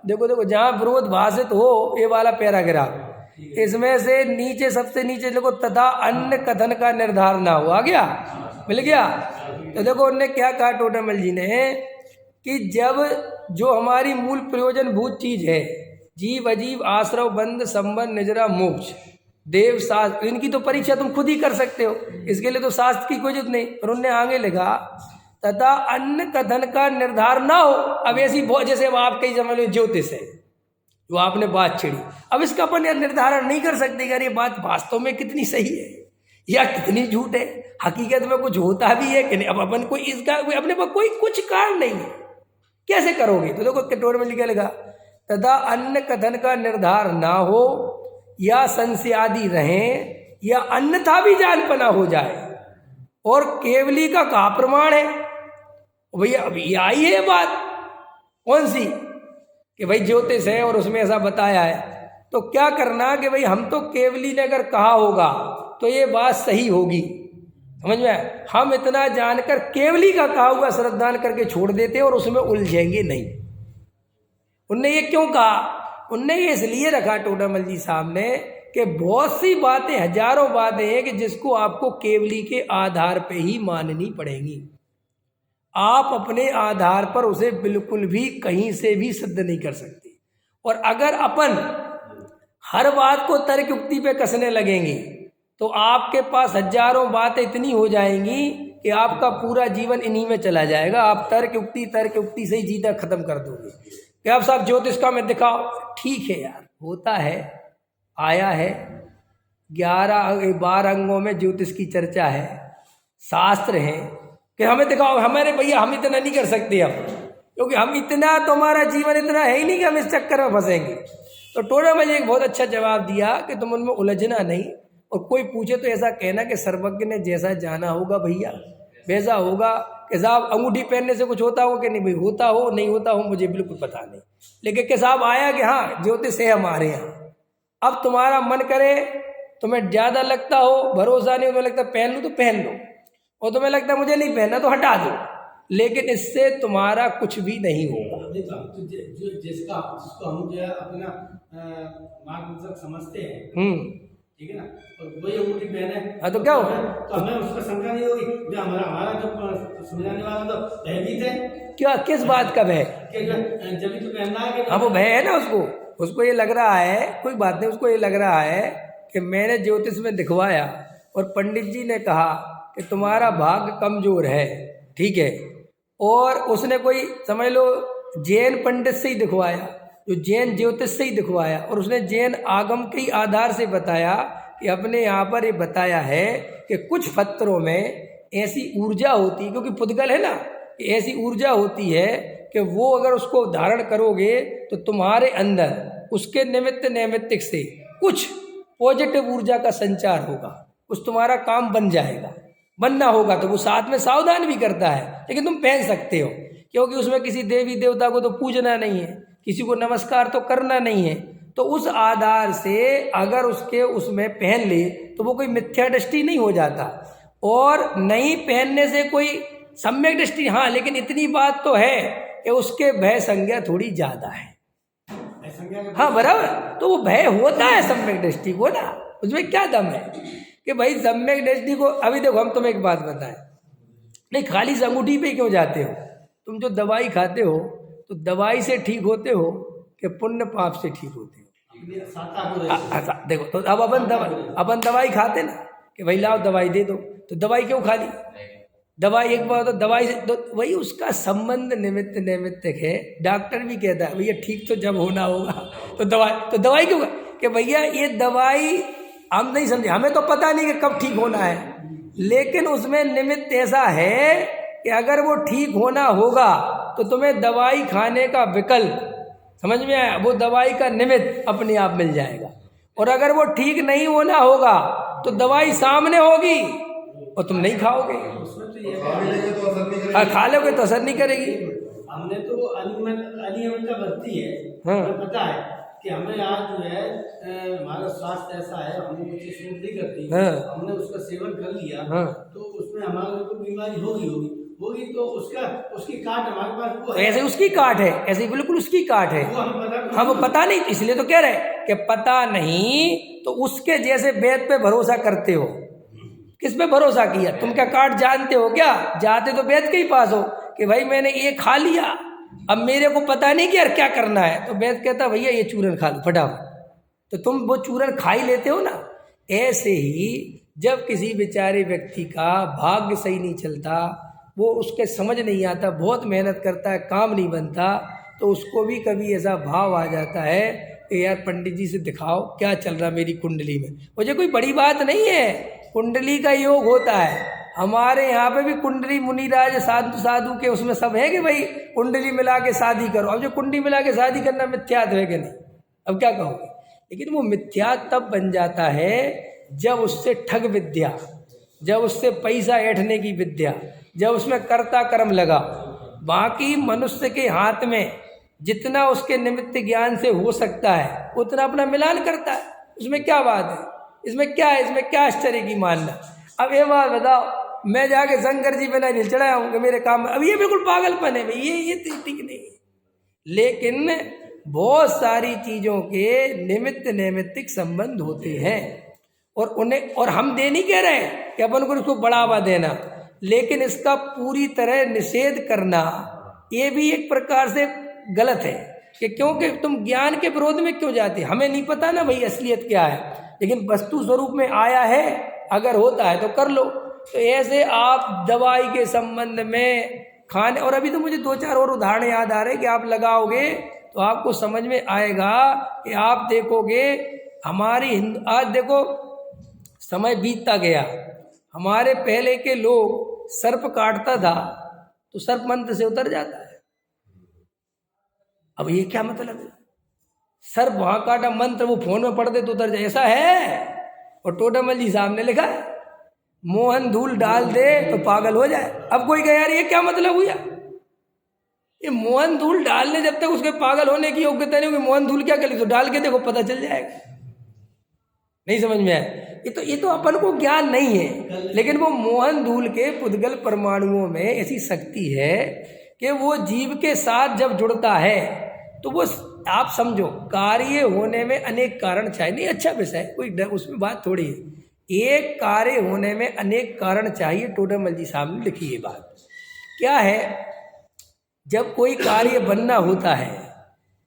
[SPEAKER 1] देखो जहाँ विरोध भाषित हो, ये वाला पैराग्राफ, इसमें से नीचे सबसे नीचे देखो, तथा अन्य कथन का निर्धारण ना हो, आ गया, मिल गया। तो देखो उनने क्या कहा टोडामल जी ने कि जब जो हमारी मूल प्रयोजन भूत चीज है, जीव अजीव आश्रव बंध संबंध निजरा मोक्ष देव शास्त्र, इनकी तो परीक्षा तुम खुद ही कर सकते हो, इसके लिए तो शास्त्र की कोई जरूरत नहीं। पर उनने आगे लिखा तथा अन्य कथन का निर्धारण ना हो। अब ऐसी बहुत, जैसे अब आप कई समझ लो ज्योतिष है जो आपने बात छिड़ी, अब इसका अपन निर्धारण नहीं कर सकते कि अरे बात वास्तव में कितनी सही है या कितनी झूठ है, हकीकत में कुछ होता भी है कि नहीं। अब अपन कोई इसका अपने पास कोई कुछ कारण नहीं है, कैसे करोगे? तो देखो कटोर में लिखा लगा तथा अन्य कथन का निर्धारण ना हो या संशयादि रहें या अन्यथा भी जालपना हो जाए। और केवली का कहा प्रमाण है भैया, अभी आई है बात कौन सी कि भाई ज्योतिष है और उसमें ऐसा बताया है, तो क्या करना कि भाई हम तो केवली ने अगर कहा होगा तो ये बात सही होगी, समझ में। हम इतना जानकर केवली का कहा हुआ श्रद्धान करके छोड़ देते और उसमें उलझेंगे नहीं। उनने ये क्यों कहा? उनने ये इसलिए रखा टोडामल जी सामने कि बहुत सी बातें, हजारों बातें हैं कि जिसको आपको केवली के आधार पे ही माननी पड़ेंगी। आप अपने आधार पर उसे बिल्कुल भी कहीं से भी सिद्ध नहीं कर सकते। और अगर अपन हर बात को तर्क युक्ति पे कसने लगेंगे तो आपके पास हजारों बातें इतनी हो जाएंगी कि आपका पूरा जीवन इन्हीं में चला जाएगा। आप तर्क युक्ति से ही जीता खत्म कर दोगे कि आप साहब ज्योतिष का में दिखाओ, ठीक है यार, होता है, आया है 12 अंगों में ज्योतिष की चर्चा है, शास्त्र है कि हमें दिखाओ। हमारे भैया हम इतना नहीं कर सकते अब, क्योंकि हम इतना, तुम्हारा जीवन इतना है ही नहीं कि हम इस चक्कर में फंसेंगे। तो टोडामल जी एक बहुत अच्छा जवाब दिया कि तुम उनमें उलझना नहीं, और कोई पूछे तो ऐसा कहना कि सर्वज्ञ ने जैसा जाना होगा भैया वैसा होगा, कि साहब अंगूठी पहनने से कुछ होता हो कि नहीं भाई, होता हो नहीं होता हो मुझे बिल्कुल पता नहीं, लेकिन कि साहब आया कि हाँ ज्योतिष है हमारे यहाँ। अब तुम्हारा मन करे, तुम्हें ज़्यादा लगता हो, भरोसा नहीं, तुम्हें लगता पहन लो तो पहन लो, और तुम्हें लगता मुझे नहीं पहनना तो हटा दो, लेकिन इससे तुम्हारा कुछ भी नहीं होगा।
[SPEAKER 2] जिसको हम जो है अपना मार्गदर्शक समझते हैं, ठीक है ना, और वही अंगूठी पहने,
[SPEAKER 1] हाँ तो क्या होगा?
[SPEAKER 2] तो हमें उसका शंका नहीं होगी जो हमारा जो समझाने वाला तो भयभीत है।
[SPEAKER 1] क्या, किस बात का भय?
[SPEAKER 2] जब भी तो पहनना है कि
[SPEAKER 1] हाँ वो भय है ना, उसको ये लग रहा है, कोई बात नहीं, उसको ये लग रहा है कि मैंने ज्योतिष में दिखवाया और पंडित जी ने कहा कि तुम्हारा भाग्य कमजोर है, ठीक है, और उसने कोई समझ लो जैन पंडित से ही दिखवाया, जो जैन ज्योतिष से ही दिखवाया, और उसने जैन आगम के आधार से बताया कि अपने यहाँ पर ये बताया है कि कुछ पत्रों में ऐसी ऊर्जा होती है, क्योंकि पुद्गल है ना, ऐसी ऊर्जा होती है कि वो अगर उसको धारण करोगे तो तुम्हारे अंदर उसके निमित्त नैमित्तिक से कुछ पॉजिटिव ऊर्जा का संचार होगा, उस तुम्हारा काम बन जाएगा। बनना होगा तो वो साथ में सावधान भी करता है, लेकिन तुम पहन सकते हो, क्योंकि उसमें किसी देवी देवता को तो पूजना नहीं है, किसी को नमस्कार तो करना नहीं है। तो उस आधार से अगर उसके उसमें पहन ले तो वो कोई मिथ्या दृष्टि नहीं हो जाता, और नहीं पहनने से कोई सम्यक दृष्टि, हाँ, लेकिन इतनी बात तो है कि उसके भय संज्ञा थोड़ी ज्यादा है। हाँ बराबर, तो वो भय होता है सम्यक दृष्टि को ना, उसमें क्या दम है कि भाई सम्यक दृष्टि को। अभी देखो हम तुम्हें एक बात बताएं, नहीं खाली अंगूठी पे क्यों जाते हो? तुम जो दवाई खाते हो तो दवाई से ठीक होते हो कि पुण्य पाप से ठीक होते हो? देखो तो अब अपन दवाई खाते ना कि भाई लाओ दवाई दे दो, तो दवाई क्यों खा ली? दवाई एक बार तो दवाई से तो वही उसका संबंध निमित्त नैमित्तिक है। डॉक्टर भी कहता है भैया ठीक तो जब होना होगा तो दवाई क्यों कि भैया ये दवाई हम नहीं समझे, हमें तो पता नहीं कि कब ठीक होना है, लेकिन उसमें निमित्त ऐसा है कि अगर वो ठीक होना होगा तो तुम्हें दवाई खाने का विकल्प, समझ में आया, वो दवाई का निमित्त अपने आप मिल जाएगा। और अगर वो ठीक नहीं होना होगा तो दवाई सामने होगी और तुम नहीं खाओगे, खा लोगे तो असर नहीं करेगी।
[SPEAKER 2] हमने तो अनियमितता बढ़ती है, हमें पता है कि हमें आज जो है हमारा स्वास्थ्य ऐसा है, हमें कुछ सूट नहीं करती, हमने उसका सेवन कर लिया तो उसमें हमारे को बीमारी होगी, होगी तो उसका उसकी काट हमारे पास वो
[SPEAKER 1] तो
[SPEAKER 2] है।
[SPEAKER 1] ऐसे उसकी काट है, ऐसे बिल्कुल उसकी काट है।
[SPEAKER 2] वो हमें पता
[SPEAKER 1] हाँ वो पता नहीं, इसलिए तो कह रहे कि पता नहीं तो उसके जैसे वेद पे भरोसा करते हो। किस पे भरोसा किया? तुम क्या काट जानते हो क्या? जाते तो वेद के ही पास हो कि भाई मैंने ये खा लिया, अब मेरे को पता नहीं कि यार क्या करना है, तो वेद कहता भैया ये चूरन खा लो फटाफट, तो तुम वो चूरन खा ही लेते हो ना। ऐसे ही जब किसी बेचारे व्यक्ति का भाग्य सही नहीं चलता, वो उसके समझ नहीं आता, बहुत मेहनत करता है, काम नहीं बनता, तो उसको भी कभी ऐसा भाव आ जाता है कि यार पंडित जी से दिखाओ क्या चल रहा मेरी कुंडली में। मुझे कोई बड़ी बात नहीं है, कुंडली का योग होता है। हमारे यहाँ पे भी कुंडली मुनिराज साधु के उसमें सब है कि भाई कुंडली मिला के शादी करो। अब जो कुंडली मिला के शादी करना मिथ्यात्व है कि नहीं? अब क्या कहोगे? लेकिन वो मिथ्या तब बन जाता है जब उससे ठग विद्या, जब उससे पैसा ऐंठने की विद्या, जब उसमें कर्ता कर्म लगा। बाकी मनुष्य के हाथ में जितना उसके निमित्त ज्ञान से हो सकता है उतना अपना मिलान करता है। उसमें क्या बात है? इसमें क्या है? इसमें क्या आश्चर्य की मानना? अब ये बात बताओ, मैं जाके शंकर जी पे नहीं चढ़ाया हूँ कि मेरे काम में, अब ये बिल्कुल पागलपन है भाई, ये ठीक नहीं है। लेकिन बहुत सारी चीज़ों के निमित्त नैमित्तिक संबंध होते हैं और उन्हें, और हम दे नहीं कह रहे कि अपन को इसको बढ़ावा देना, लेकिन इसका पूरी तरह निषेध करना ये भी एक प्रकार से गलत है कि क्योंकि तुम ज्ञान के विरोध में क्यों जाते? हमें नहीं पता ना भाई असलियत क्या है, लेकिन वस्तु स्वरूप में आया है, अगर होता है तो कर लो। तो ऐसे आप दवाई के संबंध में, खाने, और अभी तो मुझे 2-4 और उदाहरण याद आ रहे कि आप लगाओगे तो आपको समझ में आएगा कि आप देखोगे हमारी आज देखो समय बीतता गया, हमारे पहले के लोग सर्प काटता था तो सर्प मंत्र से उतर जाता है। अब ये क्या मतलब है? सर्प वहां काटा, मंत्र वो फोन में पढ़ दे तो उतर जाए, ऐसा है? और टोडामल जी साहब ने लिखा है मोहन धूल डाल दे तो पागल हो जाए। अब कोई कहे यार ये क्या मतलब हुआ? ये मोहन धूल डालने, जब तक उसके पागल होने की योग्यता नहीं होगी, मोहन धूल क्या कर, तो डाल के देखो पता चल जाएगा। नहीं समझ में आया? ये तो अपन को ज्ञान नहीं है, लेकिन वो मोहन धूल के पुद्गल परमाणुओं में ऐसी शक्ति है कि वो जीव के साथ जब जुड़ता है तो वो, आप समझो, कार्य होने में अनेक कारण चाहिए। नहीं अच्छा विषय, कोई उसमें बात थोड़ी है। एक कार्य होने में अनेक कारण चाहिए, टोडामल जी साहब ने लिखी ये बात। क्या है? जब कोई कार्य बनना होता है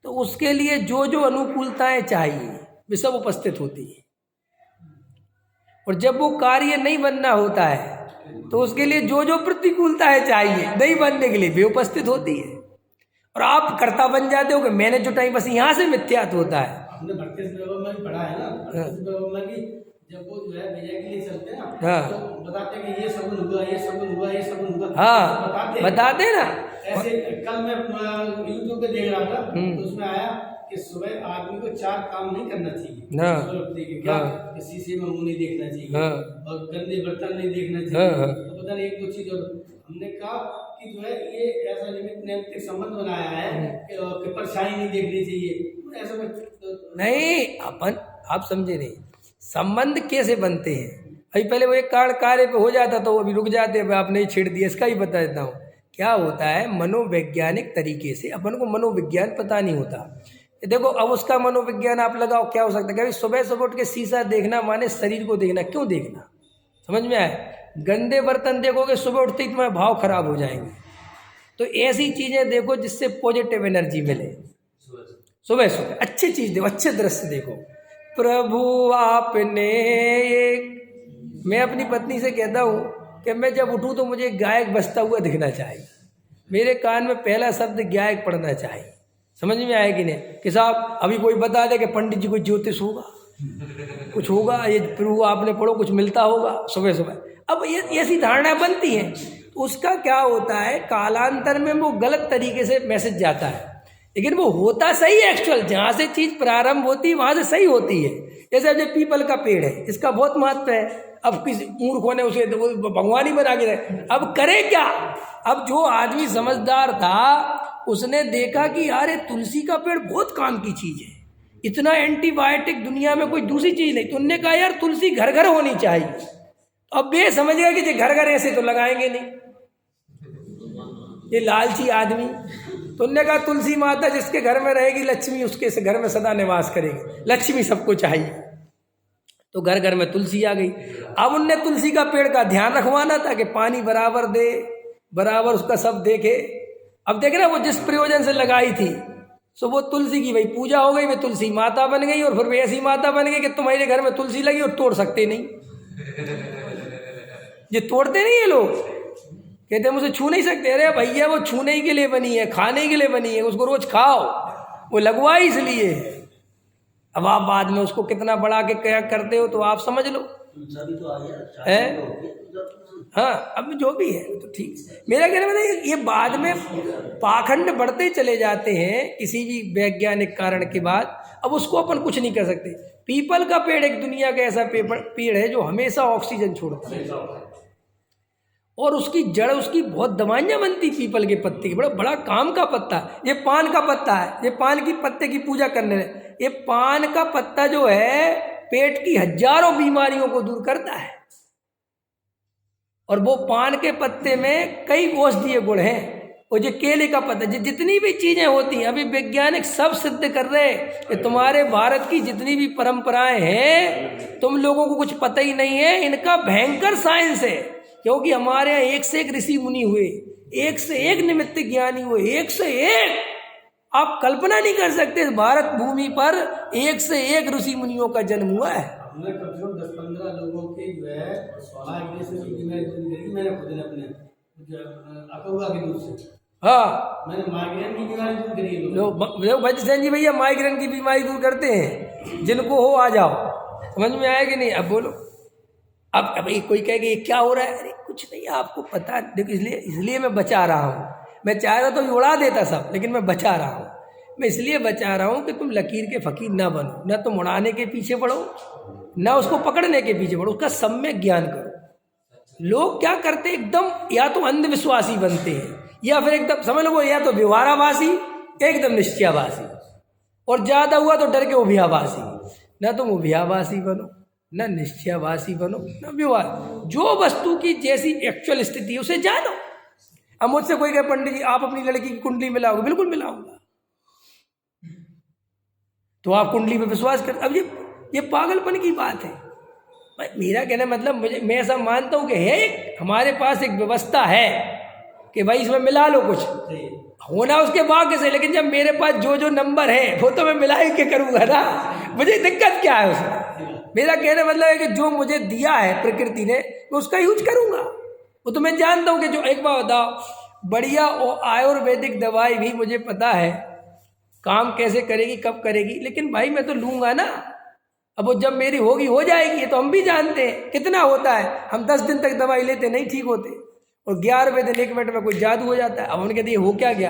[SPEAKER 1] तो उसके लिए जो जो अनुकूलताएं चाहिए वे सब उपस्थित होती है, और जब वो कार्य नहीं बनना होता है तो उसके लिए जो जो प्रतिकूलताएं चाहिए नहीं बनने के लिए वे उपस्थित होती है। और आप कर्ता बन जाते हो कि मैंने जो टाइम, बस यहाँ से मिथ्यात्व होता है।
[SPEAKER 2] हमने भट्टे में पढ़ा है ना, भट्टे में जब वो जो है भैया के लिए चलते हैं ना,
[SPEAKER 1] हाँ,
[SPEAKER 2] तो बताते हैं कि ये सगुन हुआ, ये सगुन हुआ, ये सगुन हुआ,
[SPEAKER 1] हाँ बताते ना।
[SPEAKER 2] ऐसे कल मैं यूट्यूब पे देख रहा था तो उसमें आया कि सुबह आदमी को 4 काम नहीं करना चाहिए। क्या? शीशे में मुंह नहीं देखना चाहिए और गंदे बर्तन नहीं देखना चाहिए, तो पता नहीं 1-2 चीज और हमने कहा कि जो है ये ऐसा निमित्त नैमित्तिक संबंध बनाया है कि परछाई नहीं देखनी चाहिए। ऐसा
[SPEAKER 1] नहीं, अपन आप समझे नहीं, संबंध कैसे बनते हैं? अभी पहले वो एक कारण कार्य पे हो जाता तो वो अभी रुक जाते, आपने ही छेड़ दिया। इसका ही बता देता हूँ क्या होता है। मनोवैज्ञानिक तरीके से अपन को मनोविज्ञान पता नहीं होता। देखो अब उसका मनोविज्ञान आप लगाओ, क्या हो सकता है? सुबह सुबह उठ के शीशा देखना माने शरीर को देखना, क्यों देखना? समझ में आए? गंदे बर्तन देखोगे सुबह उठते ही तुम्हारे भाव खराब हो जाएंगे। तो ऐसी चीजें देखो जिससे पॉजिटिव एनर्जी मिले। सुबह सुबह अच्छी चीज देखो, अच्छे दृश्य देखो। प्रभु आपने एक, मैं अपनी पत्नी से कहता हूँ कि मैं जब उठूँ तो मुझे गायक बजता हुआ दिखना चाहिए, मेरे कान में पहला शब्द गायक पढ़ना चाहिए। समझ में आया कि नहीं? कि साहब अभी कोई बता दे कि पंडित जी को ज्योतिष होगा, कुछ होगा, ये प्रभु आपने पढ़ो कुछ मिलता होगा सुबह सुबह। अब ये ऐसी धारणा बनती है, तो उसका क्या होता है, कालांतर में वो गलत तरीके से मैसेज जाता है, लेकिन वो होता सही है। एक्चुअल जहाँ से चीज़ प्रारंभ होती है वहाँ से सही होती है। जैसे अब ये पीपल का पेड़ है, इसका बहुत महत्व है। अब किसी मूर्खों ने उसे भगवान ही बना के रहे, अब करे क्या? अब जो आदमी समझदार था उसने देखा कि यार ये तुलसी का पेड़ बहुत काम की चीज़ है, इतना एंटीबायोटिक दुनिया में कोई दूसरी चीज़ नहीं, तो उनने कहा यार तुलसी घर घर होनी चाहिए। अब ये समझ गया कि घर घर ऐसे तो लगाएंगे नहीं, ये लालची आदमी। तो उन्होंने कहा तुलसी माता जिसके घर में रहेगी लक्ष्मी उसके से घर में सदा निवास करेगी, लक्ष्मी सबको चाहिए। तो घर घर में तुलसी आ गई। अब उनने तुलसी का पेड़ का ध्यान रखवाना था कि पानी बराबर दे, बराबर उसका सब देखे। अब देख रहे वो जिस प्रयोजन से लगाई थी, सो वो तुलसी की भाई पूजा हो गई, वे तुलसी माता बन गई। और फिर वे ऐसी माता बन गई कि तुम्हारे घर में तुलसी लगी और तोड़ सकते नहीं। ये तोड़ते नहीं है लोग, कहते हैं मुझे छू नहीं सकते। अरे भैया वो छूने के लिए बनी है, खाने के लिए बनी है, उसको रोज खाओ, वो लगवाई इसलिए। अब आप बाद में उसको कितना बड़ा के क्या करते हो तो आप समझ लो है। हाँ अब जो भी है तो ठीक। मेरा कहना मतलब ये बाद में पाखंड बढ़ते चले जाते हैं किसी भी वैज्ञानिक कारण के बाद। अब उसको अपन कुछ नहीं कर सकते। पीपल का पेड़ एक दुनिया का ऐसा पेड़ है जो हमेशा ऑक्सीजन छोड़ता है और उसकी जड़ उसकी बहुत दवाइयाँ बनती पीपल के पत्ते की, बड़ा बड़ा काम का पत्ता। ये पान का पत्ता है, ये पान की पत्ते की पूजा करने में, ये पान का पत्ता जो है पेट की हजारों बीमारियों को दूर करता है। और वो पान के पत्ते में कई औषधीय गुण हैं। और जो केले का पत्ता, जितनी भी चीजें होती हैं अभी वैज्ञानिक सब सिद्ध कर रहे हैं कि तुम्हारे भारत की जितनी भी परंपराएं हैं तुम लोगों को कुछ पता ही नहीं है, इनका भयंकर साइंस है। क्योंकि हमारे यहाँ एक से एक ऋषि मुनि हुए, एक से एक निमित्त ज्ञानी हुए, एक से एक आप कल्पना नहीं कर सकते। भारत भूमि पर एक से एक ऋषि मुनियों का जन्म हुआ है।
[SPEAKER 2] हमने कम से कम 10-15 लोगों के जो है मैंने खुद ने अपने अकौगा के दूध से, हाँ मैंने माइग्रेन की बीमारी दूर करी है। लोग
[SPEAKER 1] बच्चन जी भैया माइग्रेन की बीमारी दूर करते हैं, जिनको हो आ जाओ। समझ में आया कि नहीं? अब बोलो। अब कोई कहे कि ये क्या हो रहा है? अरे कुछ नहीं, आपको पता देखो, इसलिए मैं बचा रहा हूँ। मैं चाह रहा तो उड़ा देता सब, लेकिन मैं बचा रहा हूँ। मैं इसलिए बचा रहा हूँ कि तुम लकीर के फकीर ना बनो, ना तुम उड़ाने के पीछे पड़ो, ना उसको पकड़ने के पीछे पड़ो, उसका सम्यक ज्ञान करो। लोग क्या करते एकदम, या तो अंधविश्वासी बनते हैं या फिर एकदम समझ लो, या तो व्यवहाराभासी एकदम निश्चयाभासी, और ज्यादा हुआ तो डर के उभयाभासी। ना तुम उभयाभासी बनो, ना निश्चयाभासी बनो, ना व्यवहार। जो वस्तु की जैसी एक्चुअल स्थिति उसे जानो। अब मुझसे कोई कहे पंडित जी आप अपनी लड़की की कुंडली मिलाओगे? बिल्कुल मिलाऊंगा। तो आप कुंडली पे विश्वास कर, अब ये पागलपन की बात है। मेरा कहना मतलब मैं ऐसा मानता हूं कि है एक हमारे पास एक व्यवस्था है कि भाई इसमें मिला लो, कुछ होना उसके भाग्य से। लेकिन जब मेरे पास जो नंबर है वो तो मैं मिला ही के करूंगा ना, मुझे दिक्कत क्या है उसमें? मेरा कहना मतलब है कि जो मुझे दिया है प्रकृति ने मैं उसका यूज करूंगा। वो तो मैं जानता हूं कि जो, एक बार बताओ, बढ़िया आयुर्वेदिक दवाई भी मुझे पता है काम कैसे करेगी, कब करेगी, लेकिन भाई मैं तो लूंगा ना। अब वो जब मेरी होगी हो जाएगी, ये तो हम भी जानते हैं। कितना होता है, हम 10 दिन तक दवाई लेते नहीं ठीक होते, और 11वें दिन 1 मिनट में कोई जादू हो जाता है। अब उनके दिए हो क्या गया,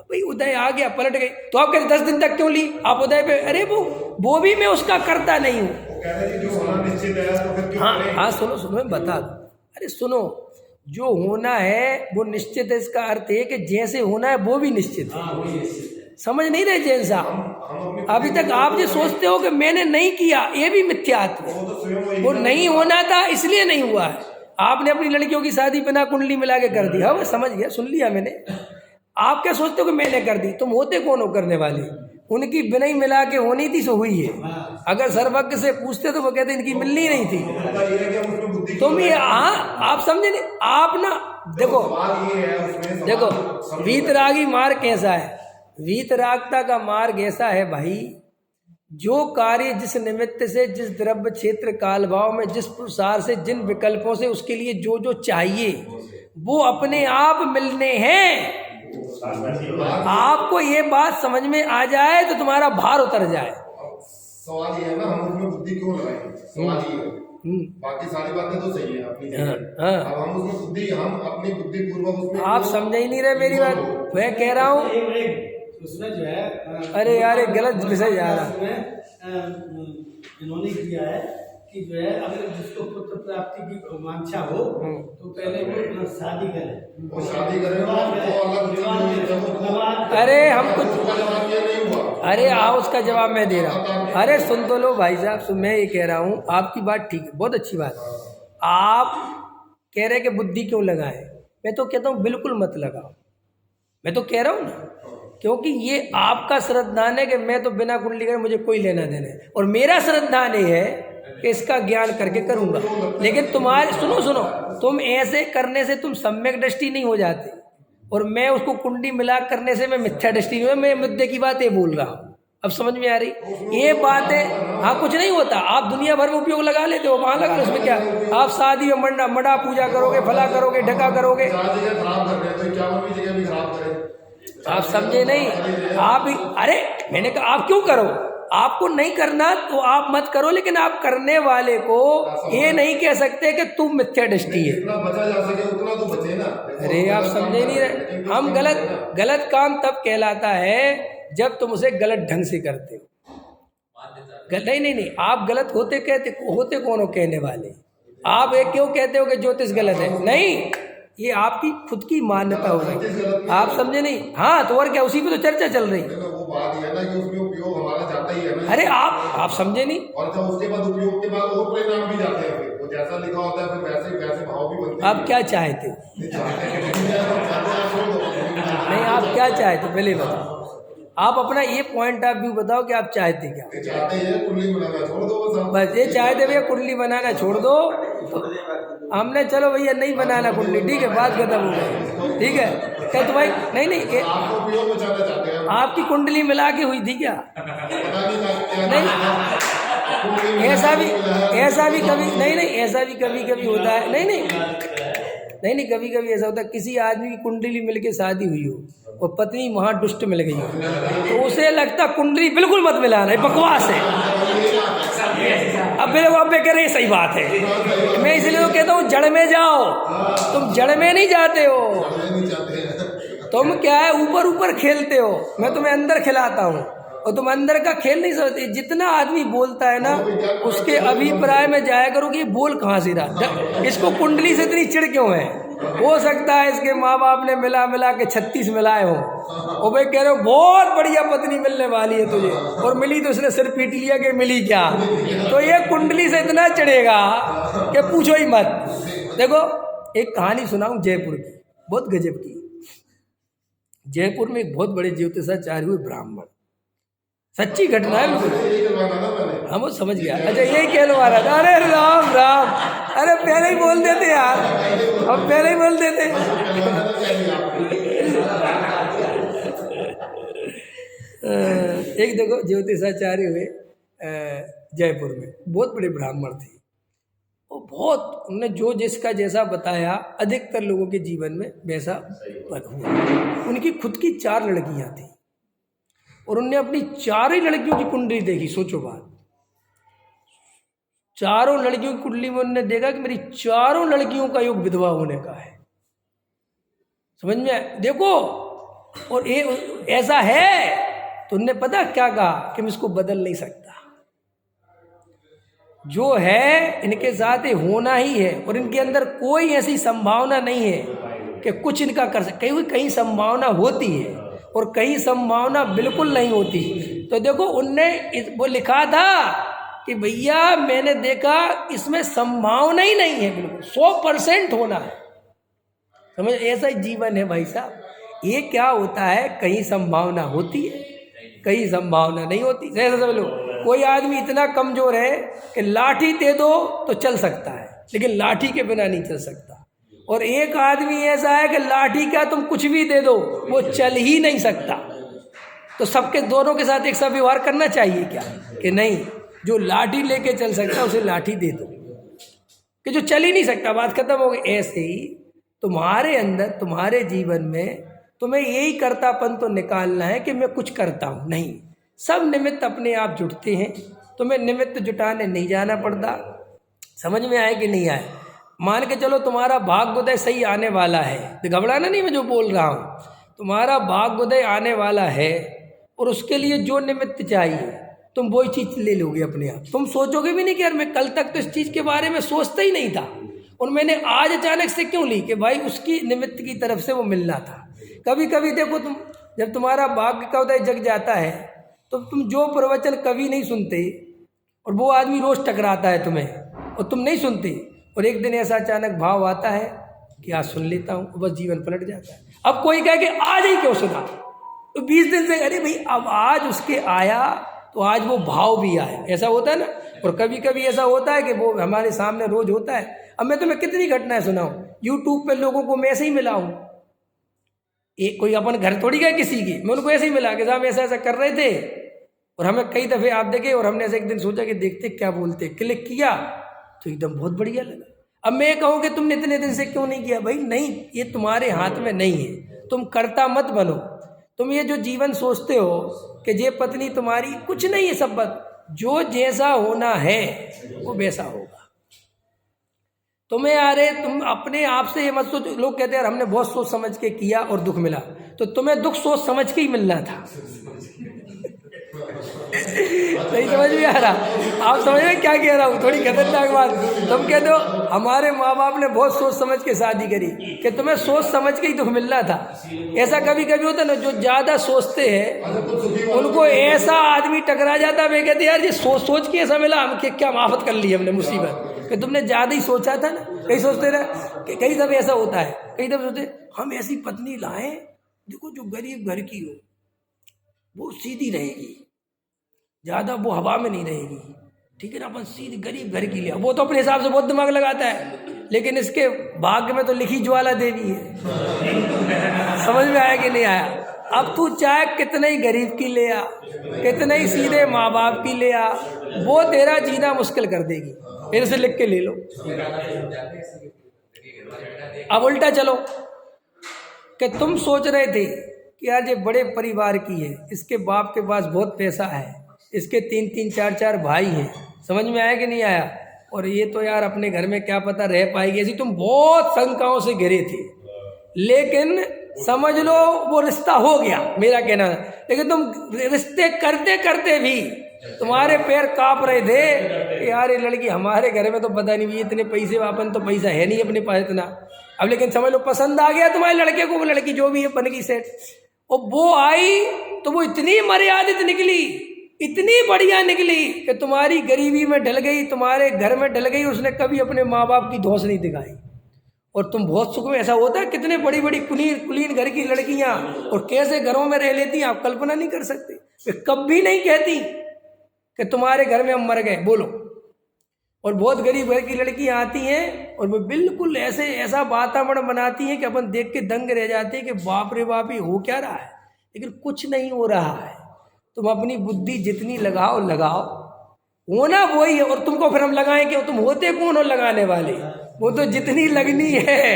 [SPEAKER 1] भाई उदय आ गया, पलट गई। तो आप कहते 10 दिन तक क्यों ली आप उदय पे? अरे वो भी मैं उसका करता नहीं हूँ। हाँ सुनो मैं बता दूँ। अरे सुनो, जो होना है वो निश्चित है, इसका अर्थ है कि जैसे होना है वो भी निश्चित है। समझ नहीं रहे जैन साहब? अभी तक आप जो सोचते हो कि मैंने नहीं किया, ये भी मिथ्यात्व है। वो नहीं होना था इसलिए नहीं हुआ है। आपने अपनी लड़कियों की शादी बिना कुंडली मिला के कर दी। हाँ मैं समझ गया, सुन लिया मैंने। आप क्या सोचते हो कि मैंने कर दी? तुम होते कौन हो करने वाले? उनकी बिना ही मिला के होनी थी सो हुई है। अगर सर्वज्ञ से पूछते तो वो कहते इनकी मिलनी नहीं थी। तुम ये आप समझे नहीं। आप ना देखो वीतरागी मार्ग कैसा है। वीतरागता का मार्ग ऐसा है भाई, जो कार्य जिस निमित्त से, जिस द्रव्य क्षेत्र काल भाव में, जिस प्रसार से, जिन विकल्पों से उसके लिए जो चाहिए वो अपने आप मिलने हैं। आपको ये बात समझ में आ जाए तो तुम्हारा भार उतर जाए।
[SPEAKER 3] सवाल ये है ना, हम उसमें बुद्धि क्यों लगाएं? सवाल ये है। बाकी सारी बातें तो सही है अपनी जगह। अब हम उसमें बुद्धि, हम अपनी बुद्धि पूर्वक उसमें,
[SPEAKER 1] आप समझ ही नहीं रहे मेरी बात। मैं कह रहा हूँ
[SPEAKER 2] उसमें जो है,
[SPEAKER 1] अरे यार गलत विषय जा रहा है।
[SPEAKER 2] इन्होंने किया है कि जो है अगर जिसको पुत्र प्राप्ति की वांछा हो तो पहले वो शादी करे, अरे हम कुछ, अरे आओ उसका जवाब मैं दे रहा हूँ। अरे सुन तो लो भाई साहब, मैं ये कह रहा हूँ आपकी बात ठीक है, बहुत अच्छी बात है। आप कह रहे कि बुद्धि क्यों लगाएं, मैं तो कहता हूँ बिल्कुल मत लगाओ।
[SPEAKER 1] मैं तो कह रहा हूँ ना, क्योंकि ये आपका श्रद्धान है कि मैं तो बिना कुंडली करे मुझे कोई लेना देना है, और मेरा श्रद्धान ये है कि इसका ज्ञान करके करूँगा। लेकिन तुम्हारे सुनो, तुम ऐसे करने से तुम सम्यक दृष्टि नहीं हो जाते, और मैं उसको कुंडली मिला करने से मैं मिथ्या दृष्टि में, मैं मुद्दे की बात ये बोल रहा हूँ। अब समझ में आ रही ये बात है? हाँ, कुछ नहीं होता, आप दुनिया भर में उपयोग लगा लेते हो, वहाँ लगा लो, उसमें क्या? आप शादी में मड़ा पूजा करोगे, फला करोगे, ढका करोगे, आप समझे नहीं? आप अरे मैंने कहा आप क्यों करो, आपको नहीं करना तो आप मत करो, लेकिन आप करने वाले को ये नहीं कह सकते कि तुम मिथ्या दृष्टि है। अरे आप समझे नहीं रहे, हम गलत काम तब कहलाता है जब तुम उसे गलत ढंग से करते हो। नहीं, आप गलत होते कौन हो कहने वाले? आप एक क्यों कहते हो कि ज्योतिष गलत है? नहीं, ये आपकी खुद की मान्यता हो रही, आप समझे नहीं? हाँ, तो और क्या, उसी पे तो चर्चा चल रही।
[SPEAKER 3] वो बात है ना कि उसमें उपयोग हमारा जाता ही है ना।
[SPEAKER 1] अरे आप समझे नहीं,
[SPEAKER 3] और जब उसके बाद उपयोग के बाद और परिणाम भी जाते हैं, फिर वो जैसा लिखा होता है फिर वैसे भाव भी बनते हैं।
[SPEAKER 1] आप क्या चाहते हो? नहीं, आप क्या चाहते हो पहले बताओ, आप अपना ये पॉइंट ऑफ व्यू बताओ कि आप चाहते क्या?
[SPEAKER 3] चाहते हैं कुंडली बनाना छोड़ दो,
[SPEAKER 1] बस ये चाहते भैया कुंडली बनाना छोड़ दो, तो हमने चलो भैया नहीं बनाना कुंडली, ठीक है, बात खत्म हो गई, ठीक है। क्या तो भाई नहीं, आपकी कुंडली मिला के हुई थी क्या? नहीं, ऐसा भी कभी नहीं, ऐसा भी कभी होता है। नहीं, कभी ऐसा होता है, किसी आदमी की कुंडली मिलके शादी हुई हो और पत्नी वहाँ दुष्ट मिल गई हो, तो उसे लगता कुंडली बिल्कुल मत मिलाना, बकवास है। अब कह रहे सही बात है, मैं इसलिए तो कहता हूँ जड़ में जाओ, तुम जड़ में नहीं जाते हो, तुम क्या है ऊपर खेलते हो, मैं तुम्हें अंदर खिलाता हूँ, और तुम अंदर का खेल नहीं सकते। जितना आदमी बोलता है ना, उसके अभिप्राय में जाया करो कि ये बोल कहाँ से रहा, इसको कुंडली से इतनी चिढ़ क्यों है? हो सकता है इसके माँ बाप ने मिला के 36 मिलाए हो, और भाई कह रहे हो बहुत बढ़िया पत्नी मिलने वाली है तुझे, और मिली तो उसने सिर पीट लिया कि मिली क्या, तो ये कुंडली से इतना चढ़ेगा कि पूछो ही मत। देखो एक कहानी सुनाऊं जयपुर की, बहुत गजब की। जयपुर में एक बहुत बड़े ज्योतिषाचार्य हुए ब्राह्मण, सच्ची घटना है बिल्कुल, हम वो समझ गया। अच्छा यही कहलवा रहा था, अरे राम, अरे पहले ही बोल देते यार, अब पहले ही बोल देते। एक देखो ज्योतिषाचार्य हुए जयपुर में, बहुत बड़े ब्राह्मण थे, वो बहुत, उन्होंने जो जिसका जैसा बताया अधिकतर लोगों के जीवन में वैसा हुआ। उनकी खुद की 4 लड़कियां थी, और उनने अपनी 4 ही लड़कियों की कुंडली देखी। सोचो बात, 4 लड़कियों की कुंडली में उन्होंने देखा कि मेरी 4 लड़कियों का योग विधवा होने का है। समझ में देखो, और ऐसा है तो उनने पता क्या कहा कि मैं इसको बदल नहीं सकता, जो है इनके साथ ये होना ही है, और इनके अंदर कोई ऐसी संभावना नहीं है कि कुछ इनका कर सके। कहीं संभावना होती है और कहीं संभावना बिल्कुल नहीं होती। तो देखो उनने वो लिखा था कि भैया मैंने देखा इसमें संभावना ही नहीं है, बिल्कुल 100% होना है। समझ, ऐसा ही जीवन है भाई साहब। ये क्या होता है, कहीं संभावना होती है, कहीं संभावना नहीं होती। ऐसा समझ लो, कोई आदमी इतना कमजोर है कि लाठी दे दो तो चल सकता है, लेकिन लाठी के बिना नहीं चल सकता। और एक आदमी ऐसा है कि लाठी का तुम कुछ भी दे दो वो चल ही नहीं सकता। तो सबके दोनों के साथ एक सा व्यवहार करना चाहिए क्या, कि नहीं, जो लाठी लेके चल सकता है उसे लाठी दे दो, कि जो चल ही नहीं सकता, बात खत्म हो गई। ऐसे ही तुम्हारे अंदर, तुम्हारे जीवन में तुम्हें यही कर्तापन तो निकालना है कि मैं कुछ करता हूँ, नहीं, सब निमित्त अपने आप जुटते हैं, तुम्हें निमित्त जुटाने नहीं जाना पड़ता। समझ में आए कि नहीं आए? मान के चलो तुम्हारा भाग्योदय सही आने वाला है, तो घबराना नहीं, मैं जो बोल रहा हूँ, तुम्हारा भाग्योदय आने वाला है, और उसके लिए जो निमित्त चाहिए तुम वही चीज़ ले लोगे अपने आप। तुम सोचोगे भी नहीं कि यार मैं कल तक तो इस चीज़ के बारे में सोचता ही नहीं था, और मैंने आज अचानक से क्यों ली, कि भाई उसकी निमित्त की तरफ से वो मिलना था। कभी कभी देखो तुम, जब तुम्हारा भाग्य का उदय जग जाता है तो तुम जो प्रवचन कभी नहीं सुनते, और वो आदमी रोज टकराता है तुम्हें, और तुम नहीं सुनते, और एक दिन ऐसा अचानक भाव आता है कि आज सुन लेता हूँ, बस जीवन पलट जाता है। अब कोई कहे कि आज ही क्यों सुना, तो 20 दिन से, अरे भाई अब आज उसके आया तो आज वो भाव भी आए, ऐसा होता है ना। और कभी कभी ऐसा होता है कि वो हमारे सामने रोज होता है। अब मैं तुम्हें कितनी घटनाएं सुनाऊं, यूट्यूब पे लोगों को मैं ऐसे ही मिला हूं, एक कोई अपन घर थोड़ी गए किसी की, मैं उनको ऐसे ही मिला कि साहब ऐसा ऐसा कर रहे थे, और हमें कई दफ़े आप देखे, और हमने ऐसे एक दिन सोचा कि देखते क्या बोलते, क्लिक किया तो एकदम बहुत बढ़िया लगा। अब मैं कहूँ कि तुमने इतने दिन से क्यों नहीं किया, भाई नहीं, ये तुम्हारे हाथ में नहीं है, तुम करता मत बनो। तुम ये जो जीवन सोचते हो कि ये पत्नी तुम्हारी, कुछ नहीं है, सब बात जो जैसा होना है वो वैसा होगा। तुम्हें यारे तुम अपने आप से ये मत सोचो, लोग कहते हैं यार हमने बहुत सोच समझ के किया और दुख मिला, तो तुम्हें दुख सोच समझ के ही मिलना था। नहीं समझ में आ रहा, आप समझ में क्या कह रहा हूँ, थोड़ी खतरनाक बात। तुम कहते हो हमारे माँ बाप ने बहुत सोच समझ के शादी करी, कि तुम्हें सोच समझ के ही दुख मिलना था। ऐसा कभी कभी होता है ना, जो ज्यादा सोचते हैं उनको ऐसा आदमी टकरा जाता है, वे कहते यार ये सोच सोच के ऐसा मिला, हम क्या माफत कर ली हमने मुसीबत, कि तुमने ज्यादा ही सोचा था ना। कई सोचते रहे, कई दफे ऐसा होता है, कई दफे सोचते हम ऐसी पत्नी लाएं देखो जो गरीब घर की हो, वो सीधी रहेगी, ज्यादा वो हवा में नहीं रहेगी, ठीक है ना, अपन सीधी गरीब घर की लिया। वो तो अपने हिसाब से बहुत दिमाग लगाता है, लेकिन इसके भाग्य में तो लिखी ज्वाला देवी है। समझ में आया कि नहीं आया। अब तू चाहे कितने ही गरीब की ले आ, कितने ही सीधे माँ बाप की ले आ, वो तेरा जीना मुश्किल कर देगी। मेरे से लिख के ले लो। अब उल्टा चलो कि तुम सोच रहे थे कि यार ये बड़े परिवार की है, इसके बाप के पास बहुत पैसा है, इसके 3-3 4-4 भाई हैं, समझ में आया कि नहीं आया, और ये तो यार अपने घर में क्या पता रह पाएगी, ऐसी तुम बहुत शंकाओं से घिरे थे। लेकिन समझ लो वो रिश्ता हो गया, मेरा कहना है। लेकिन तुम रिश्ते करते करते भी तुम्हारे पैर कांप रहे थे कि यार ये लड़की हमारे घर में तो पता नहीं भी इतने पैसे, अपन तो पैसा है नहीं अपने पास इतना। अब लेकिन समझ लो पसंद आ गया तुम्हारे लड़के को, वो लड़की जो भी है बन गई सेट, और वो आई तो वो इतनी मर्यादित निकली, इतनी बढ़िया निकली कि तुम्हारी गरीबी में ढल गई, तुम्हारे घर में ढल गई, उसने कभी अपने माँ बाप की धौंस नहीं दिखाई, और तुम बहुत सुख में। ऐसा होता है कितने बड़ी बड़ी कुलीन घर की लड़कियां और कैसे घरों में रह लेती हैं, आप कल्पना नहीं कर सकते। वे कभी नहीं कहती कि तुम्हारे घर में हम मर गए, बोलो। और बहुत गरीब घर की लड़कियां आती हैं और वो बिल्कुल ऐसा वातावरण बनाती हैं कि अपन देख के दंग रह जाते हैं कि बाप रे बाप ये हो क्या रहा है, लेकिन कुछ नहीं हो रहा है। तुम अपनी बुद्धि जितनी लगाओ, होना वही है। और तुमको फिर हम लगाएं क्यों, तुम होते कौन हो लगाने वाले, वो तो जितनी लगनी है।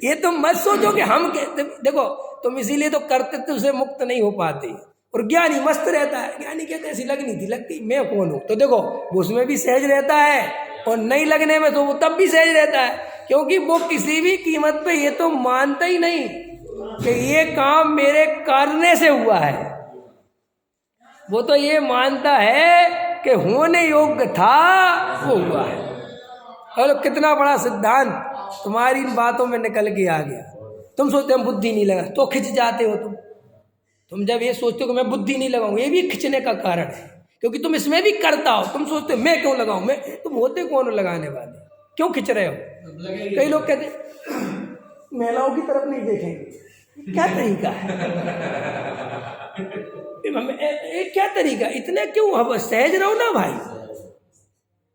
[SPEAKER 1] ये तुम मत सोचो कि हम देखो, तुम इसीलिए तो कर्तव्य से मुक्त नहीं हो पाते। और ज्ञानी मस्त रहता है, ज्ञानी कहते ऐसी लगनी थी, लगती, मैं कौन हूँ। तो देखो उसमें भी सहज रहता है, और नहीं लगने में तो वो तब भी सहज रहता है, क्योंकि वो किसी भी कीमत पे ये तो मानता ही नहीं कि ये काम मेरे करने से हुआ है। वो तो ये मानता है कि होने योग्य था, वो हुआ है। और कितना बड़ा सिद्धांत तुम्हारी इन बातों में निकल के आ गया। तुम सोचते हम बुद्धि नहीं लगा, तो खिंच जाते हो तुम जब ये सोचते हो कि मैं बुद्धि नहीं लगाऊं, ये भी खिंचने का कारण है, क्योंकि तुम इसमें भी करता हो। तुम सोचते हो मैं क्यों लगाऊं, मैं, तुम होते कौन हो लगाने वाले, क्यों खिंच रहे हो। कई लोग कहते महिलाओं की तरफ नहीं देखेंगे, क्या तरीका है, क्या तरीका, इतने क्यों, अब सहज रहो ना भाई,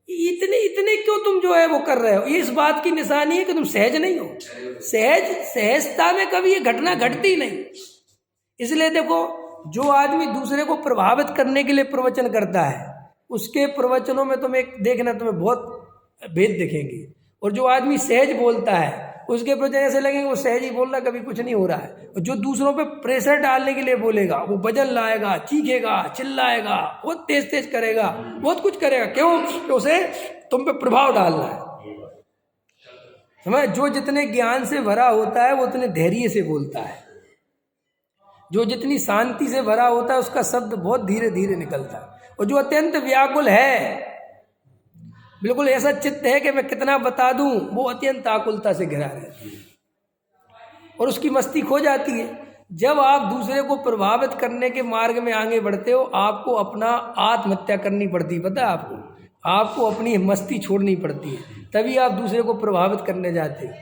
[SPEAKER 1] इतने क्यों तुम जो है वो कर रहे हो। ये इस बात की निशानी है कि तुम सहज नहीं हो। सहजता में कभी ये घटना घटती नहीं। इसलिए देखो, जो आदमी दूसरे को प्रभावित करने के लिए प्रवचन करता है, उसके प्रवचनों में तुम्हें देखना, तुम्हें बहुत भेद दिखेंगे। और जो आदमी सहज बोलता है, उसके प्रवचन ऐसे लगेंगे वो सहज ही बोल रहा, कभी कुछ नहीं हो रहा है। और जो दूसरों पे प्रेशर डालने के लिए बोलेगा, वो वजन लाएगा, चीखेगा, चिल्लाएगा, बहुत तेज तेज करेगा, बहुत कुछ करेगा। क्यों? कि उसे तुम पे प्रभाव डालना है। समझ? जो जितने ज्ञान से भरा होता है वो उतने धैर्य से बोलता है। जो जितनी शांति से भरा होता है उसका शब्द बहुत धीरे धीरे निकलता है। और जो अत्यंत व्याकुल है, बिल्कुल ऐसा चित्त है कि मैं कितना बता दूं, वो अत्यंत आकुलता से घिरा रहता है और उसकी मस्ती खो जाती है। जब आप दूसरे को प्रभावित करने के मार्ग में आगे बढ़ते हो, आपको अपना आत्महत्या करनी पड़ती है। पता है आपको अपनी मस्ती छोड़नी पड़ती है, तभी आप दूसरे को प्रभावित करने जाते हो।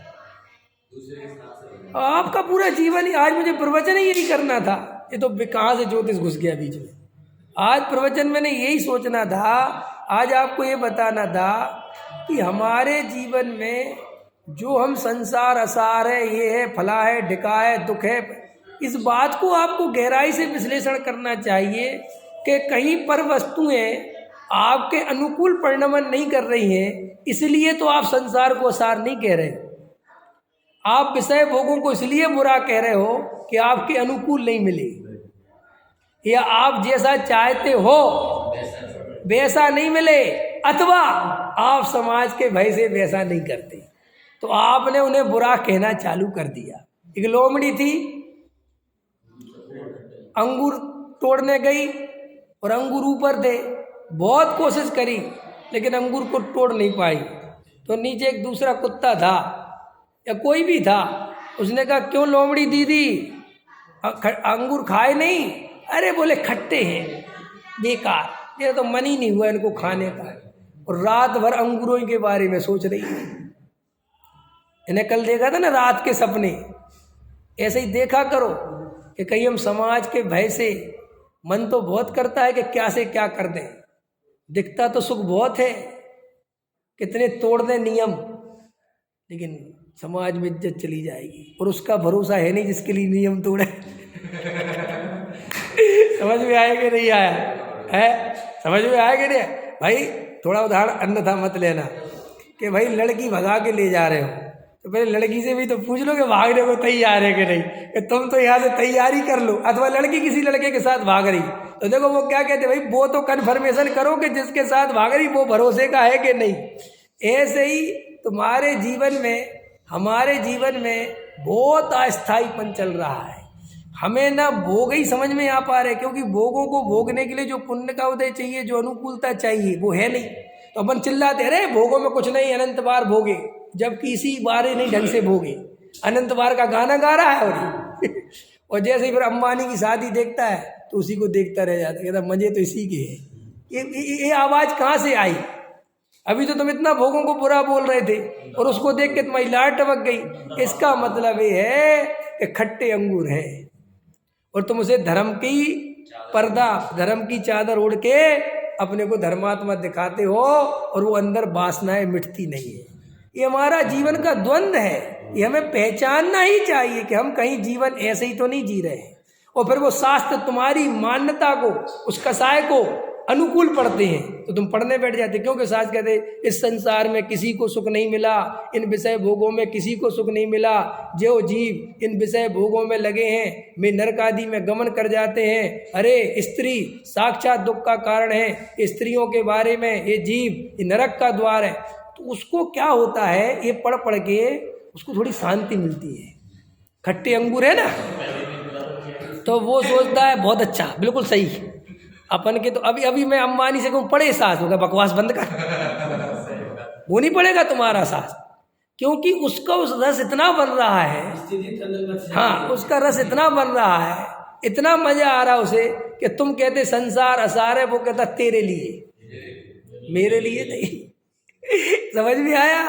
[SPEAKER 1] आपका पूरा जीवन ही, आज मुझे प्रवचन ही यही करना था। ये तो कहाँ से ज्योतिष घुस गया बीच में। आज प्रवचन मैंने यही सोचना था, आज आपको ये बताना था कि हमारे जीवन में जो हम संसार असार है, ये है, फला है, ढिका है, दुख है, इस बात को आपको गहराई से विश्लेषण करना चाहिए कि कहीं पर वस्तुएं आपके अनुकूल परिणमन नहीं कर रही हैं, इसलिए तो आप संसार को असार नहीं कह रहे। आप विषय भोगों को इसलिए बुरा कह रहे हो कि आपके अनुकूल नहीं मिले, या आप जैसा चाहते हो वैसा नहीं मिले, अथवा आप समाज के भय से वैसा नहीं करते, तो आपने उन्हें बुरा कहना चालू कर दिया। एक लोमड़ी थी, अंगूर तोड़ने गई और अंगूर ऊपर थे, बहुत कोशिश करी लेकिन अंगूर को तोड़ नहीं पाई। तो नीचे एक दूसरा कुत्ता था या कोई भी था, उसने कहा क्यों लोमड़ी दीदी अंगूर खाए नहीं? अरे बोले खट्टे हैं, बेकार, ये तो मन ही नहीं हुआ इनको खाने का। और रात भर अंगूरों के बारे में सोच रही है। इन्हें कल देखा था ना रात के सपने, ऐसे ही देखा करो कि कहीं हम समाज के भय से, मन तो बहुत करता है कि क्या से क्या कर दें, दिखता तो सुख बहुत है, कितने तोड़ दें नियम, लेकिन समाज में इज्जत चली जाएगी और उसका भरोसा है नहीं जिसके लिए नियम तोड़े। समझ में आया कि नहीं आया है? समझ में आया कि नहीं? भाई थोड़ा उदाहरण अन्यथा मत लेना कि भाई लड़की भगा के ले जा रहे हो, तो पहले लड़की से भी तो पूछ लो कि भागने को तैयार है कि नहीं, कि तुम तो यहाँ से तैयारी कर लो। अथवा लड़की किसी लड़के के साथ भाग रही, तो देखो वो क्या कहते भाई, वो तो कन्फर्मेशन करो कि जिसके साथ भाग रही वो भरोसे का है कि नहीं। ऐसे ही तुम्हारे जीवन में, हमारे जीवन में बहुत अस्थायीपन चल रहा है। हमें ना भोग ही समझ में आ पा रहे, क्योंकि भोगों को भोगने के लिए जो पुण्य का उदय चाहिए, जो अनुकूलता चाहिए, वो है नहीं। तो अपन चिल्लाते रहे भोगों में कुछ नहीं, अनंत बार भोगे, जबकि इसी बारे नहीं ढंग से भोगे। अनंत बार का गाना गा रहा है और जैसे ही फिर अंबानी की शादी देखता है तो उसी को देखता रह जाता है, कहता मजे तो इसी के हैं। ये आवाज़ कहाँ से आई? अभी तो तुम इतना भोगों को बुरा बोल रहे थे और उसको देख के तुम्हारी लाट टपक गई। इसका मतलब ये है कि खट्टे अंगूर हैं और तुम उसे धर्म की पर्दा, धर्म की चादर ओढ़ के अपने को धर्मात्मा दिखाते हो और वो अंदर वासनाएं मिटती नहीं है। ये हमारा जीवन का द्वंद्व है, ये हमें पहचानना ही चाहिए कि हम कहीं जीवन ऐसे ही तो नहीं जी रहे हैं। और फिर वो शास्त्र तुम्हारी मान्यता को, उस कसाय को अनुकूल पढ़ते हैं तो तुम पढ़ने बैठ जाते, क्योंकि शास्त्र कहते इस संसार में किसी को सुख नहीं मिला, इन विषय भोगों में किसी को सुख नहीं मिला, जो जीव इन विषय भोगों में लगे हैं वे नरक आदि में गमन कर जाते हैं। अरे स्त्री साक्षात दुख का कारण है, स्त्रियों के बारे में ये जीव ये नरक का द्वार है। तो उसको क्या होता है, ये पढ़ पढ़ के उसको थोड़ी शांति मिलती है। खट्टे अंगूर है ना, तो वो सोचता है बहुत अच्छा, बिल्कुल सही। अपन के तो अभी मैं अंबानी से कहूँ पढ़े सास, होगा बकवास बंद कर, वो नहीं पढ़ेगा तुम्हारा सास, क्योंकि उसका उस रस इतना बन रहा है, हाँ उसका रस इतना बन रहा है, इतना मजा आ रहा उसे कि तुम कहते संसार असार है, वो कहता तेरे लिए, मेरे लिए नहीं। समझ में आया?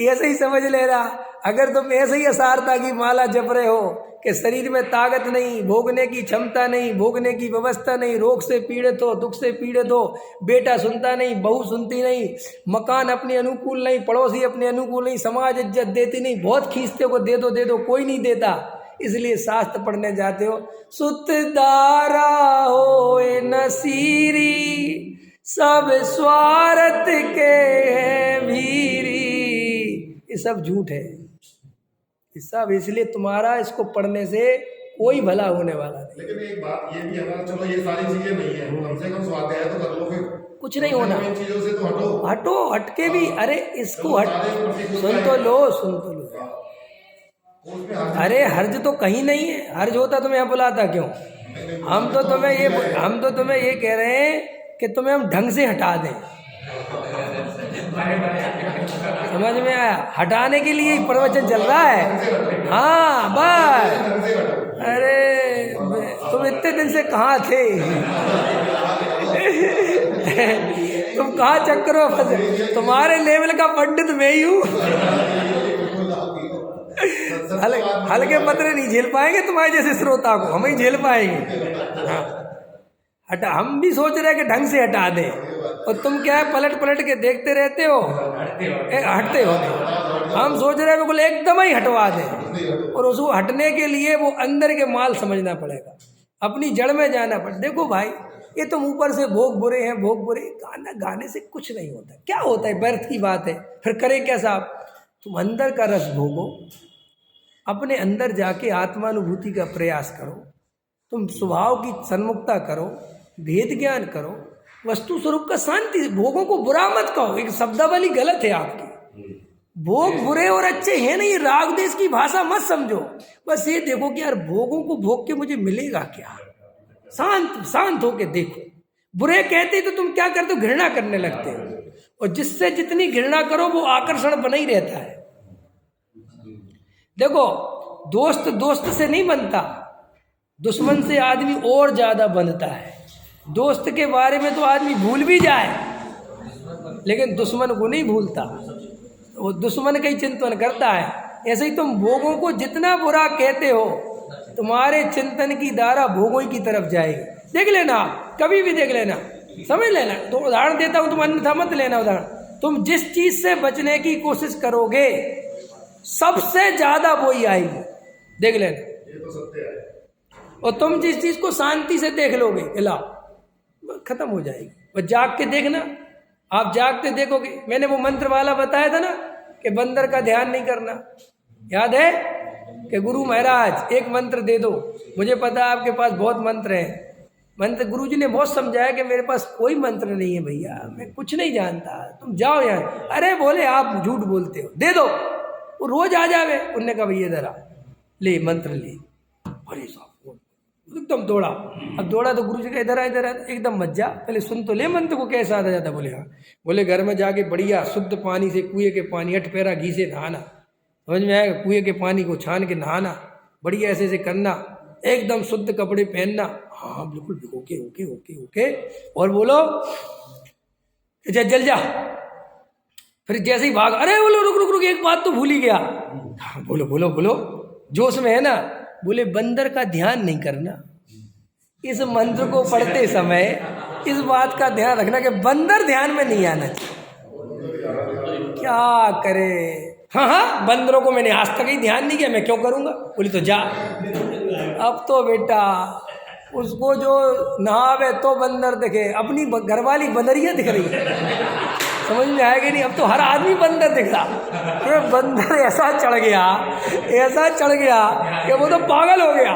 [SPEAKER 1] ऐसे ही समझ ले रहा। अगर तुम ऐसे ही असारता की माला जप रहे हो कि शरीर में ताकत नहीं, भोगने की क्षमता नहीं, भोगने की व्यवस्था नहीं, रोग से पीड़ित हो, दुख से पीड़ित हो, बेटा सुनता नहीं, बहू सुनती नहीं, मकान अपने अनुकूल नहीं, पड़ोसी अपने अनुकूल नहीं, समाज इज्जत देती नहीं, बहुत खींचते हो, दे दो, कोई नहीं देता, इसलिए शास्त्र पढ़ने जाते हो। सुत दारा हो नसीरी, सब स्वार्थ के हैं भीरी, ये सब झूठ है, ये सब इसलिए तुम्हारा इसको पढ़ने से कोई भला होने वाला नहीं।
[SPEAKER 3] लेकिन एक बात ये भी है, चलो ये सारी चीजें नहीं है, कम से कम स्वाध्याय तो कर लो, फिर
[SPEAKER 1] कुछ नहीं होना,
[SPEAKER 3] इन चीजों से तो हटो,
[SPEAKER 1] हटके भी, अरे इसको सुन तो लो। अरे हर्ज तो कहीं नहीं है, हर्ज होता तुम्हें यहाँ बुलाता क्यों? हम तो तुम्हें ये कह रहे हैं कि तुम्हें हम ढंग से हटा दें। समझ में आया? हटाने के लिए ही प्रवचन चल रहा है। हाँ बस, अरे तुम इतने दिन से कहाँ थे? तुम कहाँ चक्करों फंसे? तुम्हारे लेवल का पंडित मैं ही हूँ। हल्के पतरे नहीं झेल पाएंगे तुम्हारे जैसे श्रोता को, हम ही झेल पाएंगे। हाँ हटा, हम भी सोच रहे हैं कि ढंग से हटा दें, और तुम क्या है पलट पलट के देखते रहते हो, हटते हो नहीं। हम सोच रहे हैं बिल्कुल एकदम ही हटवा दें, और उसको हटने के लिए वो अंदर के माल समझना पड़ेगा, अपनी जड़ में जाना पड़ेगा। देखो भाई, ये तुम ऊपर से भोग बुरे हैं, भोग बुरे, गाना गाने से कुछ नहीं होता। क्या होता है, व्यर्थ की बात है। फिर करे क्या साहब, तुम अंदर का रस भोगो, अपने अंदर जाके आत्मानुभूति का प्रयास करो, तुम स्वभाव की सन्मुखता करो, भेद ज्ञान करो, वस्तु स्वरूप का शांति। भोगों को बुरा मत कहो, एक शब्दावली गलत है आपकी। भोग बुरे और अच्छे हैं नहीं, राग देश की भाषा मत समझो। बस ये देखो कि यार भोगों को भोग के मुझे मिलेगा क्या, शांत होके देखो। बुरे कहते तो तुम क्या करते हो, घृणा करने लगते हो, और जिससे जितनी घृणा करो वो आकर्षण बना ही रहता है। देखो, दोस्त दोस्त से नहीं बनता, दुश्मन से आदमी और ज्यादा बनता है। दोस्त के बारे में तो आदमी भूल भी जाए, लेकिन दुश्मन को नहीं भूलता, वो दुश्मन का ही चिंतन करता है। ऐसे ही तुम भोगों को जितना बुरा कहते हो, तुम्हारे चिंतन की धारा भोगों की तरफ जाएगी। देख लेना, कभी भी देख लेना, समझ लेना। तो उदाहरण देता हूं, तुम अन्यथा मत लेना उदाहरण। तुम जिस चीज से बचने की कोशिश करोगे, सबसे ज्यादा वही आएगी, देख लेना।
[SPEAKER 3] ये तो सत्य है।
[SPEAKER 1] और तुम जिस चीज को शांति से देख लोगे, इला खत्म हो जाएगी। और जाग के देखना, आप जागते देखोगे। मैंने वो मंत्र वाला बताया था ना कि बंदर का ध्यान नहीं करना, याद है कि गुरु महाराज एक मंत्र दे दो। मुझे पता है आपके पास बहुत मंत्र हैं, मंत्र गुरुजी ने बहुत समझाया कि मेरे पास कोई मंत्र नहीं है भैया, मैं कुछ नहीं जानता, तुम जाओ यार। अरे बोले आप झूठ बोलते हो, दे दो, वो रोज आ जावे। उनने कहा भैया जरा ले मंत्र ले। अरे साहब एकदम दौड़ा। अब दौड़ा तो गुरुजी का इधर आ एकदम मत जा, पहले सुन तो ले मंत्र को कैसा आता जाता। बोले हाँ। बोले घर में जाके बढ़िया शुद्ध पानी से, कुएं के पानी 8 पैरा घी से नहाना, समझ में आएगा। कुएं के पानी को छान के नहाना, बढ़िया ऐसे ऐसे करना, एकदम शुद्ध कपड़े पहनना। हाँ बिल्कुल, ओके ओके ओके ओके। और बोलो जल जा। फिर जैसे ही भाग, अरे बोलो रुक रुक रुक, एक बात तो भूल ही गया। हाँ बोलो बोलो बोलो, जोश में है ना। बोले बंदर का ध्यान नहीं करना। इस मंत्र को पढ़ते समय इस बात का ध्यान रखना कि बंदर ध्यान में नहीं आना चाहिए। क्या करे, हाँ बंदरों को मैंने आज तक ही ध्यान नहीं किया, मैं क्यों करूँगा। बोली तो जा। अब तो बेटा उसको जो नहावे तो बंदर दिखे, अपनी घरवाली बंदरिया दिख रही है, समझ में आएगा नहीं। अब तो हर आदमी बंदर दिख रहा। ये बंदर ऐसा चढ़ गया कि वो तो पागल हो गया,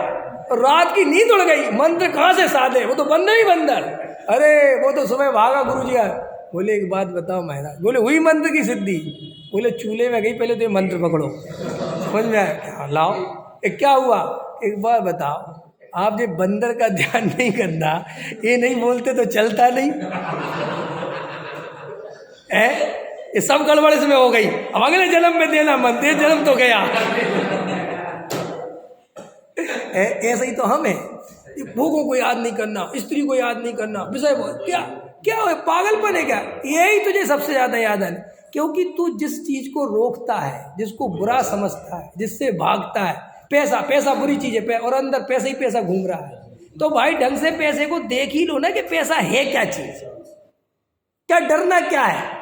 [SPEAKER 1] रात की नींद उड़ गई। मंत्र कहाँ से साधे, वो तो बंदर ही बंदर। अरे वो तो सुबह भागा गुरुजी आ। बोले एक बात बताओ महाराज। बोले हुई मंत्र की सिद्धि। बोले चूल्हे में गई, पहले तो ये मंत्र पकड़ो, समझ में आया। लाओ, क्या हुआ एक बार बताओ। आप ये बंदर का ध्यान नहीं करना, ये नहीं बोलते तो चलता नहीं है। ये सब गड़बड़ इसमें हो गई। अब अगले जन्म में देना मन, ये जन्म तो गया। ऐसा ही तो हम है। भोगों को याद नहीं करना, स्त्री को याद नहीं करना, विषय क्या क्या है, पागलपन है क्या। यही तुझे सबसे ज्यादा याद है, क्योंकि तू जिस चीज को रोकता है, जिसको बुरा समझता है, जिससे भागता है, पैसा पैसा बुरी चीज है, और अंदर पैसा ही पैसा घूम रहा है, तो भाई ढंग से पैसे को देख ही लो ना कि पैसा है क्या चीज, क्या डरना क्या है।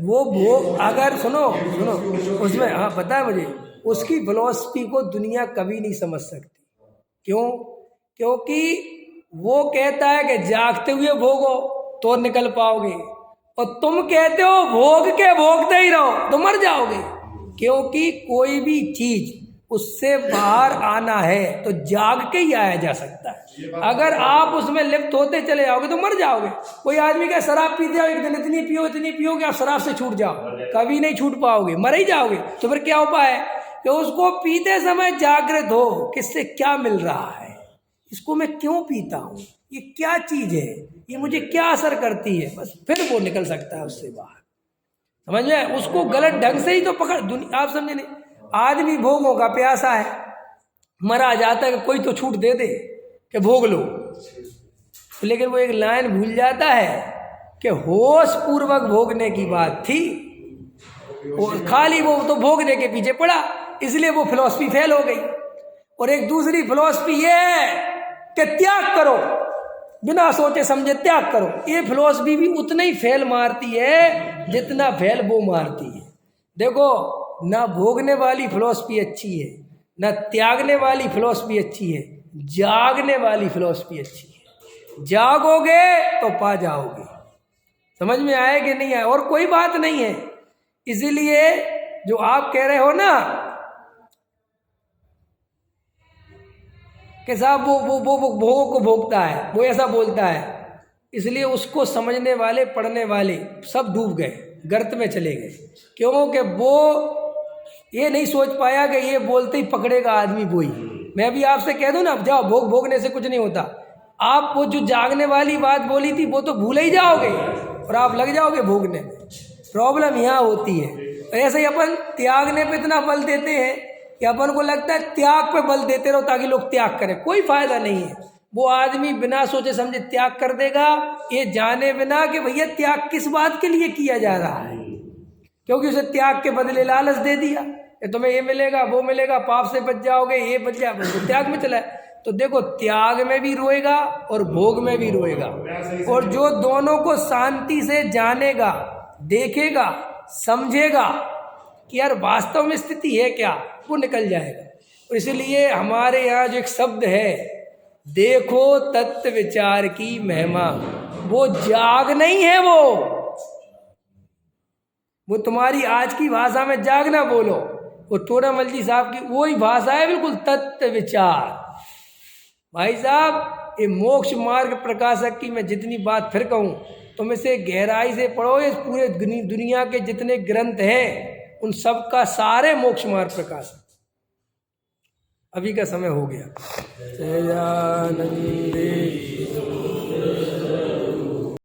[SPEAKER 1] वो भोग अगर सुनो उसमें, हाँ पता है मुझे, उसकी फिलॉसफी को दुनिया कभी नहीं समझ सकती। क्यों? क्योंकि वो कहता है कि जागते हुए भोगो तो निकल पाओगे, और तुम कहते हो भोग के भोगते ही रहो तो मर जाओगे। क्योंकि कोई भी चीज उससे बाहर आना है तो जाग के ही आया जा सकता है। अगर आप उसमें लिप्त होते चले जाओगे तो मर जाओगे। कोई आदमी का शराब पीते हो, एक दिन इतनी पियो कि आप शराब से छूट जाओ, कभी नहीं छूट पाओगे, मर ही जाओगे। तो फिर क्या उपाय है कि उसको पीते समय जागृत हो, किससे क्या मिल रहा है, इसको मैं क्यों पीता हूँ, ये क्या चीज है, ये मुझे क्या असर करती है, बस फिर वो निकल सकता है उससे बाहर। समझ में? उसको गलत ढंग से ही तो पकड़, आप समझे नहीं। आदमी भोगों का प्यासा है, मरा जाता है कि कोई तो छूट दे दे कि भोग लो, लेकिन वो एक लाइन भूल जाता है कि होश पूर्वक भोगने की बात थी, और खाली वो तो भोगने के पीछे पड़ा, इसलिए वो फिलॉसफी फेल हो गई। और एक दूसरी फिलॉसफी ये है कि त्याग करो, बिना सोचे समझे त्याग करो। ये फिलॉसफी भी उतना ही फेल मारती है जितना फेल वो मारती है। देखो, ना भोगने वाली फिलॉसफी अच्छी है, ना त्यागने वाली फिलॉसफी अच्छी है, जागने वाली फिलॉसफी अच्छी है। जागोगे तो पा जाओगे। समझ में आए कि नहीं आए? और कोई बात नहीं है। इसीलिए जो आप कह रहे हो ना कि साहब वो भोगों को भोगता है, वो ऐसा बोलता है, इसलिए उसको समझने वाले पढ़ने वाले सब डूब गए, गर्त में चले गए। क्योंकि वो ये नहीं सोच पाया कि ये बोलते ही पकड़ेगा आदमी वही। मैं भी आपसे कह दूं ना, जाओ भोगने से कुछ नहीं होता। आप वो जो जागने वाली बात बोली थी वो तो भूल ही जाओगे और आप लग जाओगे भोगने में। प्रॉब्लम यहाँ होती है। ऐसे ही अपन त्यागने पे इतना बल देते हैं कि अपन को लगता है त्याग पे बल देते रहो ताकि लोग त्याग करें। कोई फायदा नहीं है। वो आदमी बिना सोचे समझे त्याग कर देगा, ये जाने बिना कि भैया त्याग किस बात के लिए किया जा रहा है, क्योंकि उसे त्याग के बदले लालच दे दिया, तुम्हें ये मिलेगा वो मिलेगा, पाप से बच जाओगे, ये बच जाओगे, तो त्याग में चला है। तो देखो, त्याग में भी रोएगा और भोग में भी रोएगा। और जो दोनों को शांति से जानेगा, देखेगा, समझेगा कि यार वास्तव में स्थिति है क्या, वो निकल जाएगा। और इसलिए हमारे यहाँ जो एक शब्द है, देखो तत्व विचार की महिमा, वो जाग नहीं है, वो तुम्हारी आज की भाषा में जागना बोलो, वो तोरामल जी साहब की वही भाषा है, बिल्कुल तत्व विचार। भाई साहब, ये मोक्ष मार्ग प्रकाशक की मैं जितनी बात फिर कहूँ, तुम इसे गहराई से पढ़ो। इस पूरे दुनिया के जितने ग्रंथ हैं उन सब का सारे मोक्ष मार्ग प्रकाशक। अभी का समय हो गया। जयानंदे।